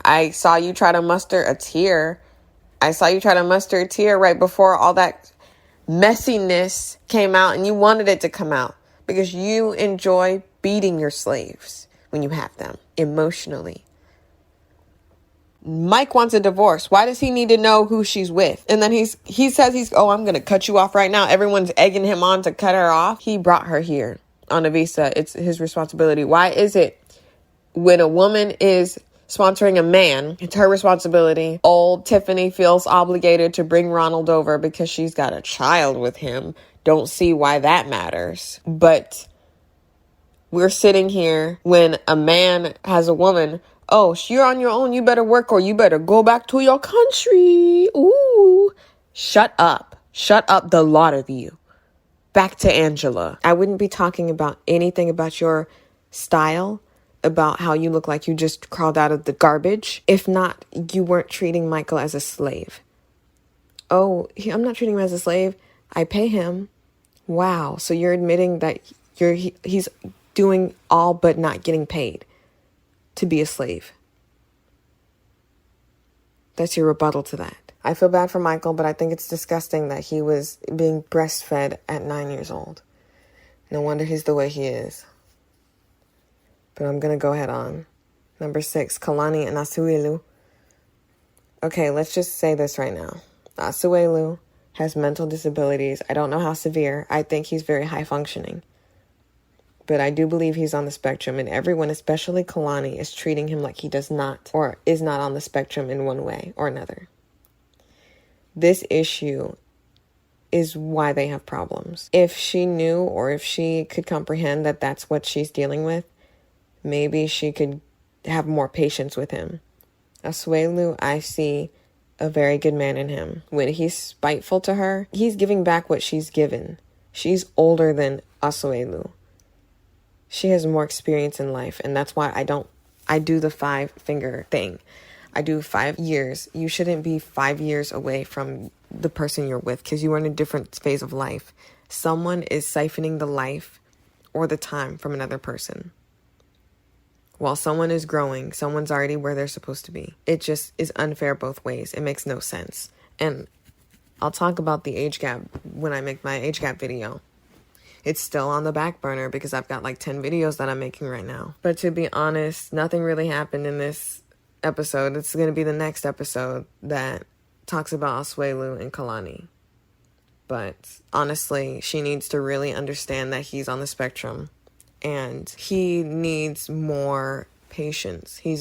A: I saw you try to muster a tear. I saw you try to muster a tear right before all that messiness came out and you wanted it to come out because you enjoy beating your slaves when you have them emotionally. Mike wants a divorce. Why does he need to know who she's with? And then he says I'm going to cut you off right now. Everyone's egging him on to cut her off. He brought her here on a visa. It's his responsibility. Why is it when a woman is sponsoring a man, it's her responsibility? Old Tiffany feels obligated to bring Ronald over because she's got a child with him. Don't see why that matters. But we're sitting here when a man has a woman. Oh, you're on your own. You better work or you better go back to your country. Ooh, shut up. Shut up, the lot of you. Back to Angela. I wouldn't be talking about anything about your style, about how you look like you just crawled out of the garbage. If not, you weren't treating Michael as a slave. Oh, I'm not treating him as a slave. I pay him. Wow. So you're admitting that he's doing all but not getting paid to be a slave. That's your rebuttal to that. I feel bad for Michael, but I think it's disgusting that he was being breastfed at 9 years old. No wonder he's the way he is. But I'm going to go ahead on. Number 6, Kalani and Asuelu. Okay, let's just say this right now. Asuelu has mental disabilities. I don't know how severe. I think he's very high functioning. But I do believe he's on the spectrum, and everyone, especially Kalani, is treating him like he does not or is not on the spectrum in one way or another. This issue is why they have problems. If she knew, or if she could comprehend that that's what she's dealing with, maybe she could have more patience with him. Asuelu, I see a very good man in him. When he's spiteful to her, he's giving back what she's given. She's older than Asuelu. She has more experience in life, and that's why I do the 5-finger thing. I do 5 years. You shouldn't be 5 years away from the person you're with because you are in a different phase of life. Someone is siphoning the life or the time from another person. While someone is growing, someone's already where they're supposed to be. It just is unfair both ways. It makes no sense. And I'll talk about the age gap when I make my age gap video. It's still on the back burner because I've got like 10 videos that I'm making right now. But to be honest, nothing really happened in this episode. It's going to be the next episode that talks about Asuelu and Kalani. But honestly, she needs to really understand that he's on the spectrum. And he needs more patience. He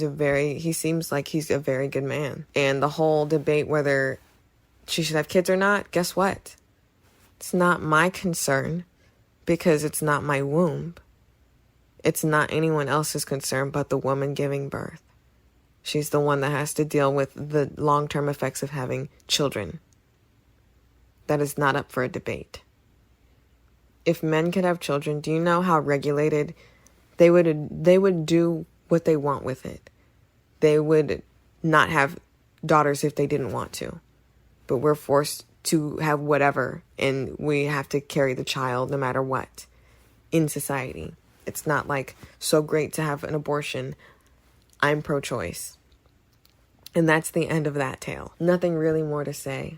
A: seems like he's a very good man. And the whole debate whether she should have kids or not, guess what? It's not my concern because it's not my womb. It's not anyone else's concern but the woman giving birth. She's the one that has to deal with the long-term effects of having children. That is not up for a debate. If men could have children, do you know how regulated they would do what they want with it? They would not have daughters if they didn't want to. But we're forced to have whatever, and we have to carry the child no matter what in society. It's not like so great to have an abortion. I'm pro-choice. And that's the end of that tale. Nothing really more to say.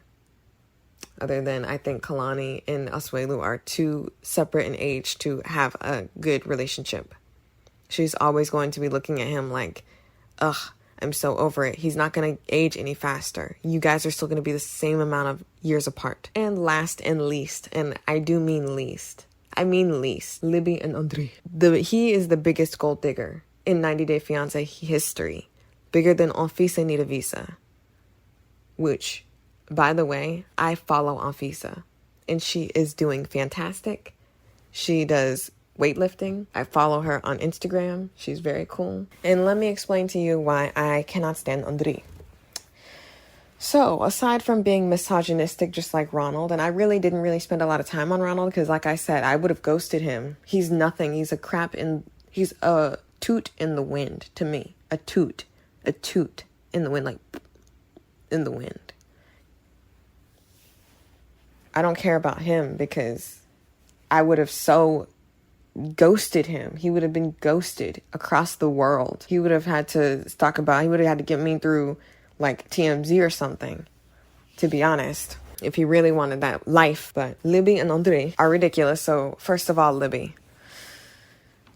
A: Other than I think Kalani and Asuelu are too separate in age to have a good relationship. She's always going to be looking at him like, ugh, I'm so over it. He's not going to age any faster. You guys are still going to be the same amount of years apart. And last and least, and I do mean least. I mean least. Libby and Andre. He is the biggest gold digger in 90 Day Fiance history. Bigger than Anfisa Need a Visa. Which, by the way, I follow Anfisa. And she is doing fantastic. She does weightlifting. I follow her on Instagram. She's very cool. And let me explain to you why I cannot stand Andre. So, aside from being misogynistic just like Ronald, and I really didn't spend a lot of time on Ronald because like I said, I would have ghosted him. He's nothing. He's a toot in the wind to me. A toot in the wind, like in the wind. I don't care about him because I would have so ghosted him. He would have been ghosted across the world. He would have had to he would have had to get me through like TMZ or something, to be honest, if he really wanted that life. But Libby and Andre are ridiculous. So first of all, Libby,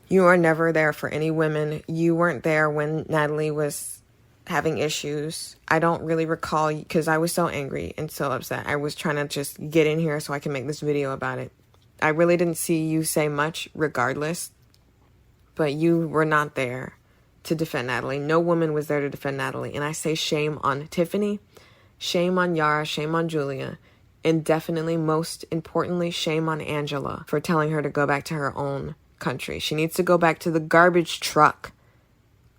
A: you are never there for any women. You weren't there when Natalie was having issues. I don't really recall because I was so angry and so upset. I was trying to just get in here so I can make this video about it. I really didn't see you say much regardless, but you were not there to defend Natalie. No woman was there to defend Natalie. And I say shame on Tiffany, shame on Yara, shame on Julia, and definitely most importantly, shame on Angela for telling her to go back to her own country. She needs to go back to the garbage truck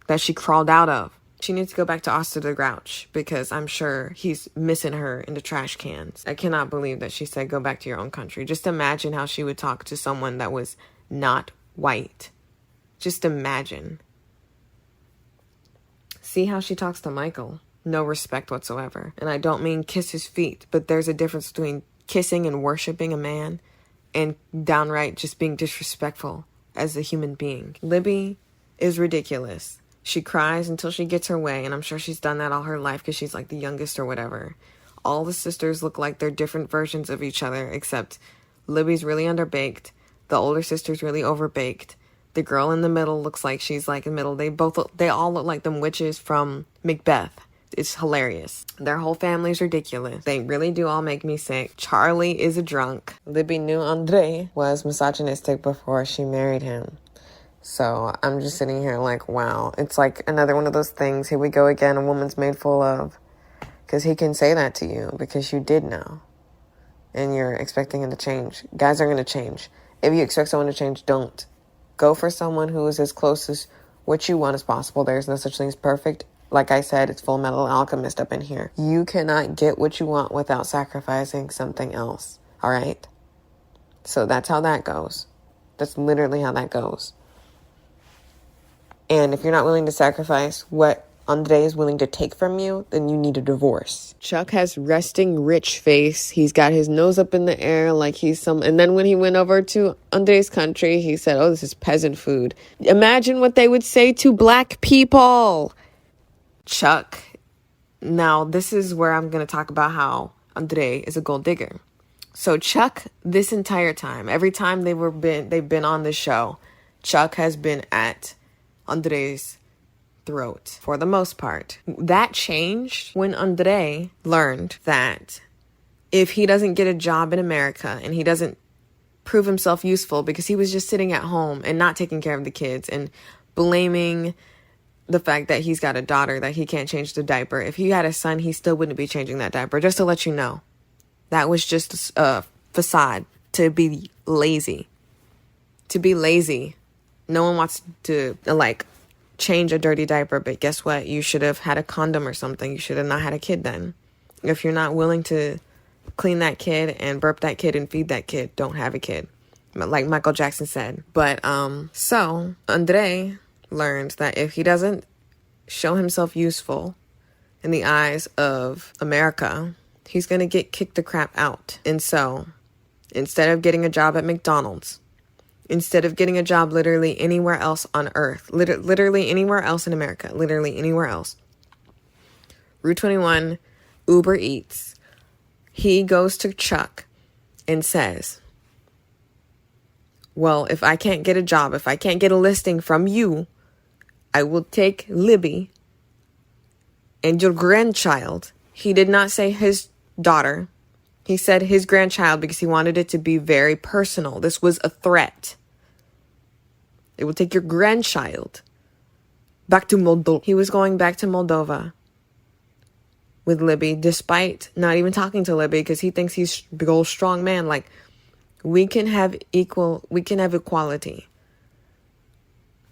A: that she crawled out of. She needs to go back to Oscar the Grouch because I'm sure he's missing her in the trash cans. I cannot believe that she said go back to your own country. Just imagine how she would talk to someone that was not white. Just imagine. See how she talks to Michael. No respect whatsoever. And I don't mean kiss his feet, but there's a difference between kissing and worshiping a man and downright just being disrespectful as a human being. Libby is ridiculous. She cries until she gets her way, and I'm sure she's done that all her life because she's like the youngest or whatever. All the sisters look like they're different versions of each other, except Libby's really underbaked. The older sister's really overbaked. The girl in the middle looks like she's like in the middle. They all look like them witches from Macbeth. It's hilarious. Their whole family's ridiculous. They really do all make me sick. Charlie is a drunk. Libby knew Andre was misogynistic before she married him. So I'm just sitting here like, wow. It's like another one of those things. Here we go again. A woman's made full of. Because he can say that to you because you did know. and you're expecting it to change. Guys are going to change. If you expect someone to change, don't. Go for someone who is as close as what you want as possible. There's no such thing as perfect. Like I said, it's Full Metal Alchemist up in here. You cannot get what you want without sacrificing something else. All right? So that's how that goes. That's literally how that goes. And if you're not willing to sacrifice what Andre is willing to take from you, then you need a divorce. Chuck has resting rich face. He's got his nose up in the air like he's some... And then when he went over to Andre's country, he said, oh, this is peasant food. Imagine what they would say to black people. Chuck. Now, this is where I'm going to talk about how Andre is a gold digger. So Chuck, this entire time, every time they've been on the show, Chuck has been at Andre's throat for the most part. That changed when Andre learned that if he doesn't get a job in America and he doesn't prove himself useful because he was just sitting at home and not taking care of the kids and blaming the fact that he's got a daughter that he can't change the diaper. If he had a son, he still wouldn't be changing that diaper. Just to let you know, that was just a facade to be lazy. To be lazy. No one wants to change a dirty diaper, but guess what? You should have had a condom or something. You should have not had a kid then. If you're not willing to clean that kid and burp that kid and feed that kid, don't have a kid. Like Michael Jackson said. But, so Andre learned that if he doesn't show himself useful in the eyes of America, he's going to get kicked the crap out. And so, instead of getting a job at McDonald's, instead of getting a job literally anywhere else on earth, literally anywhere else in America, literally anywhere else, Route 21, Uber Eats, he goes to Chuck and says, well, if I can't get a job, if I can't get a listing from you, I will take Libby and your grandchild. He did not say his daughter. He said his grandchild because he wanted it to be very personal. This was a threat. It will take your grandchild back to Moldova. He was going back to Moldova with Libby, despite not even talking to Libby because he thinks he's a big old strong man. Like, we can have equality.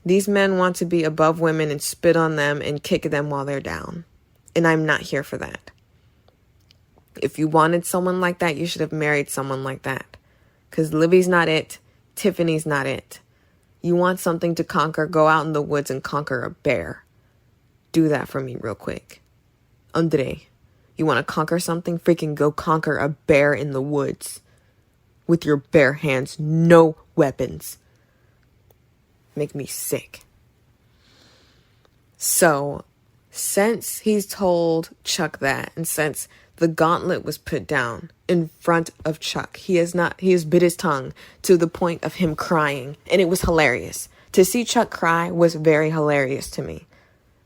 A: These men want to be above women and spit on them and kick them while they're down. And I'm not here for that. If you wanted someone like that, you should have married someone like that. Because Libby's not it. Tiffany's not it. You want something to conquer, go out in the woods and conquer a bear. Do that for me real quick. Andre, you want to conquer something? Freaking go conquer a bear in the woods. With your bare hands, no weapons. Make me sick. So, since he's told Chuck that, and since the gauntlet was put down in front of Chuck, he has bit his tongue to the point of him crying. And it was hilarious. To see Chuck cry was very hilarious to me.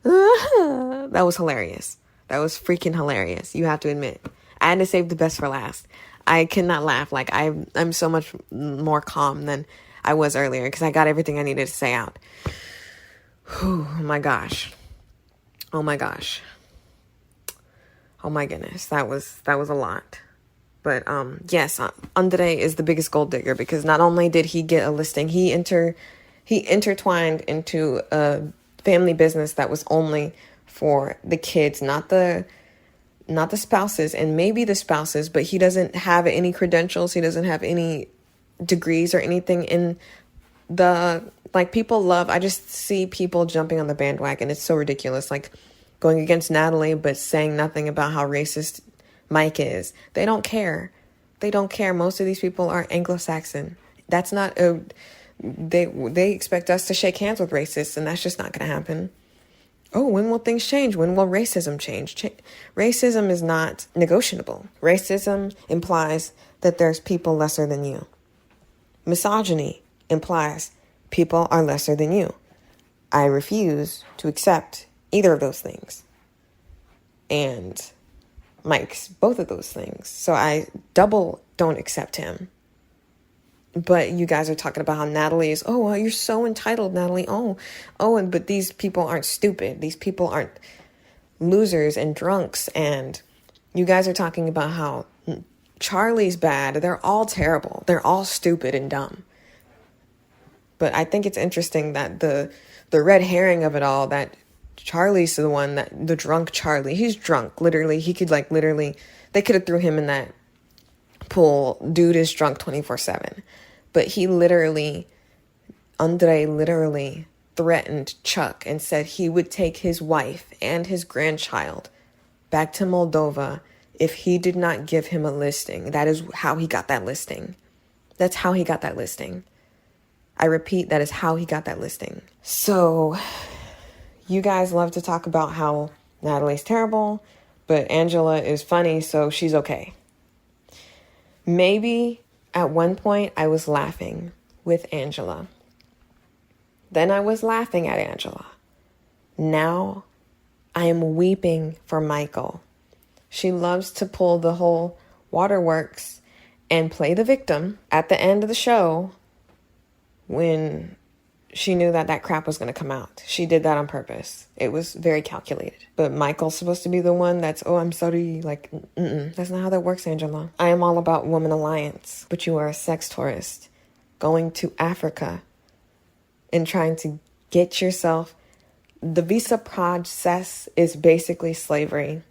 A: That was hilarious. That was freaking hilarious. You have to admit. I had to save the best for last. I cannot laugh. Like, I'm so much more calm than I was earlier because I got everything I needed to say out. Whew, oh my gosh. Oh my gosh. Oh my goodness, that was a lot. But yes, Andre is the biggest gold digger because not only did he get a listing, he intertwined into a family business that was only for the kids, not the spouses, and maybe the spouses, but he doesn't have any credentials, he doesn't have any degrees or anything in the, like, people love, I just see people jumping on the bandwagon. It's so ridiculous. Like, going against Natalie, but saying nothing about how racist Mike is. They don't care. They don't care. Most of these people are Anglo-Saxon. That's not they expect us to shake hands with racists, and that's just not going to happen. Oh, when will things change? When will racism change? Racism is not negotiable. Racism implies that there's people lesser than you. Misogyny implies people are lesser than you. I refuse to accept either of those things. And Mike's both of those things. So I double don't accept him. But you guys are talking about how Natalie is, oh, well, you're so entitled, Natalie. But these people aren't stupid. These people aren't losers and drunks. And you guys are talking about how Charlie's bad. They're all terrible. They're all stupid and dumb. But I think it's interesting that the red herring of it all, that Charlie's the one, that the drunk Charlie, he's drunk. Literally, he could literally, they could have threw him in that pool. Dude is drunk 24/7. But Andre literally threatened Chuck and said he would take his wife and his grandchild back to Moldova if he did not give him a listing. That is how he got that listing. That's how he got that listing. I repeat, that is how he got that listing. So, you guys love to talk about how Natalie's terrible, but Angela is funny, so she's okay. Maybe at one point I was laughing with Angela. Then I was laughing at Angela. Now I am weeping for Michael. She loves to pull the whole waterworks and play the victim at the end of the show when she knew that crap was going to come out. She did that on purpose. It was very calculated. But Michael's supposed to be the one that's, oh, I'm sorry. That's not how that works, Angela. I am all about woman alliance, but you are a sex tourist going to Africa and trying to get yourself. The visa process is basically slavery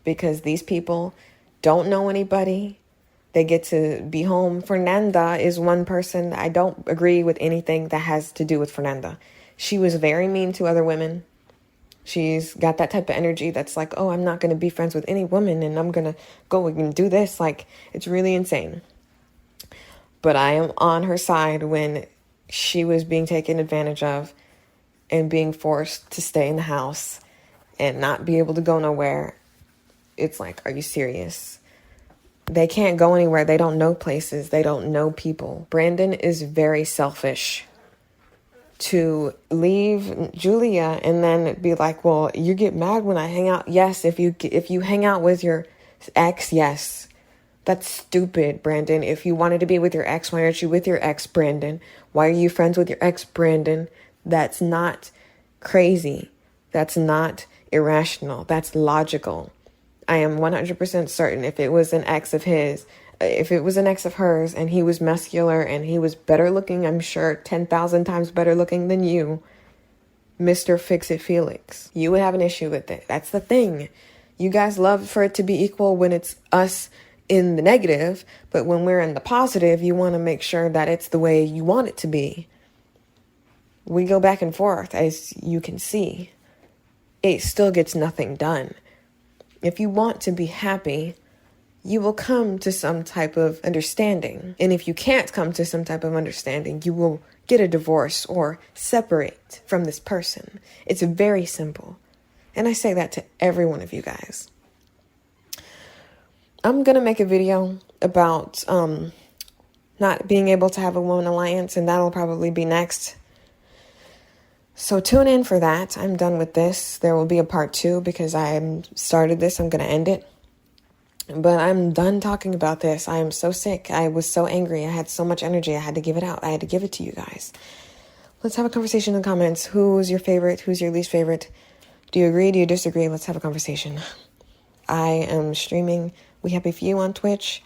A: because these people don't know anybody. They get to be home. Fernanda is one person. I don't agree with anything that has to do with Fernanda. She was very mean to other women. She's got that type of energy that's like, oh, I'm not going to be friends with any woman and I'm going to go and do this. It's really insane. But I am on her side when she was being taken advantage of and being forced to stay in the house and not be able to go nowhere. It's like, are you serious? They can't go anywhere. They don't know places. They don't know people. Brandon is very selfish to leave Julia and then be like, well, you get mad when I hang out. Yes, if you hang out with your ex, yes. That's stupid, Brandon. If you wanted to be with your ex, why aren't you with your ex, Brandon? Why are you friends with your ex, Brandon? That's not crazy. That's not irrational. That's logical. I am 100% certain if it was an ex of his, if it was an ex of hers and he was muscular and he was better looking, I'm sure 10,000 times better looking than you, Mr. Fix-It Felix, you would have an issue with it. That's the thing. You guys love for it to be equal when it's us in the negative, but when we're in the positive, you want to make sure that it's the way you want it to be. We go back and forth, as you can see. It still gets nothing done. If you want to be happy, you will come to some type of understanding. And if you can't come to some type of understanding, you will get a divorce or separate from this person. It's very simple. And I say that to every one of you guys. I'm going to make a video about not being able to have a woman alliance, and that'll probably be next. So tune in for that. I'm done with this. There will be a part 2 because I started this. I'm going to end it. But I'm done talking about this. I am so sick. I was so angry. I had so much energy. I had to give it out. I had to give it to you guys. Let's have a conversation in the comments. Who's your favorite? Who's your least favorite? Do you agree? Do you disagree? Let's have a conversation. I am streaming We Happy Few on Twitch.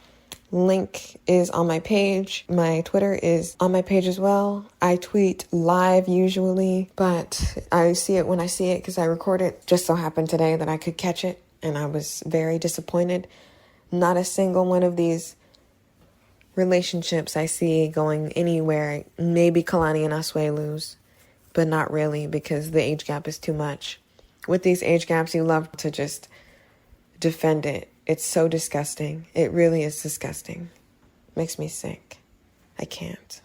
A: Link is on my page. My Twitter is on my page as well. I tweet live usually, but I see it when I see it because I record it. Just so happened today that I could catch it, and I was very disappointed. Not a single one of these relationships I see going anywhere. Maybe Kalani and Asway lose, but not really because the age gap is too much. With these age gaps, you love to just defend it. It's so disgusting. It really is disgusting. Makes me sick. I can't.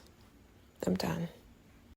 A: I'm done.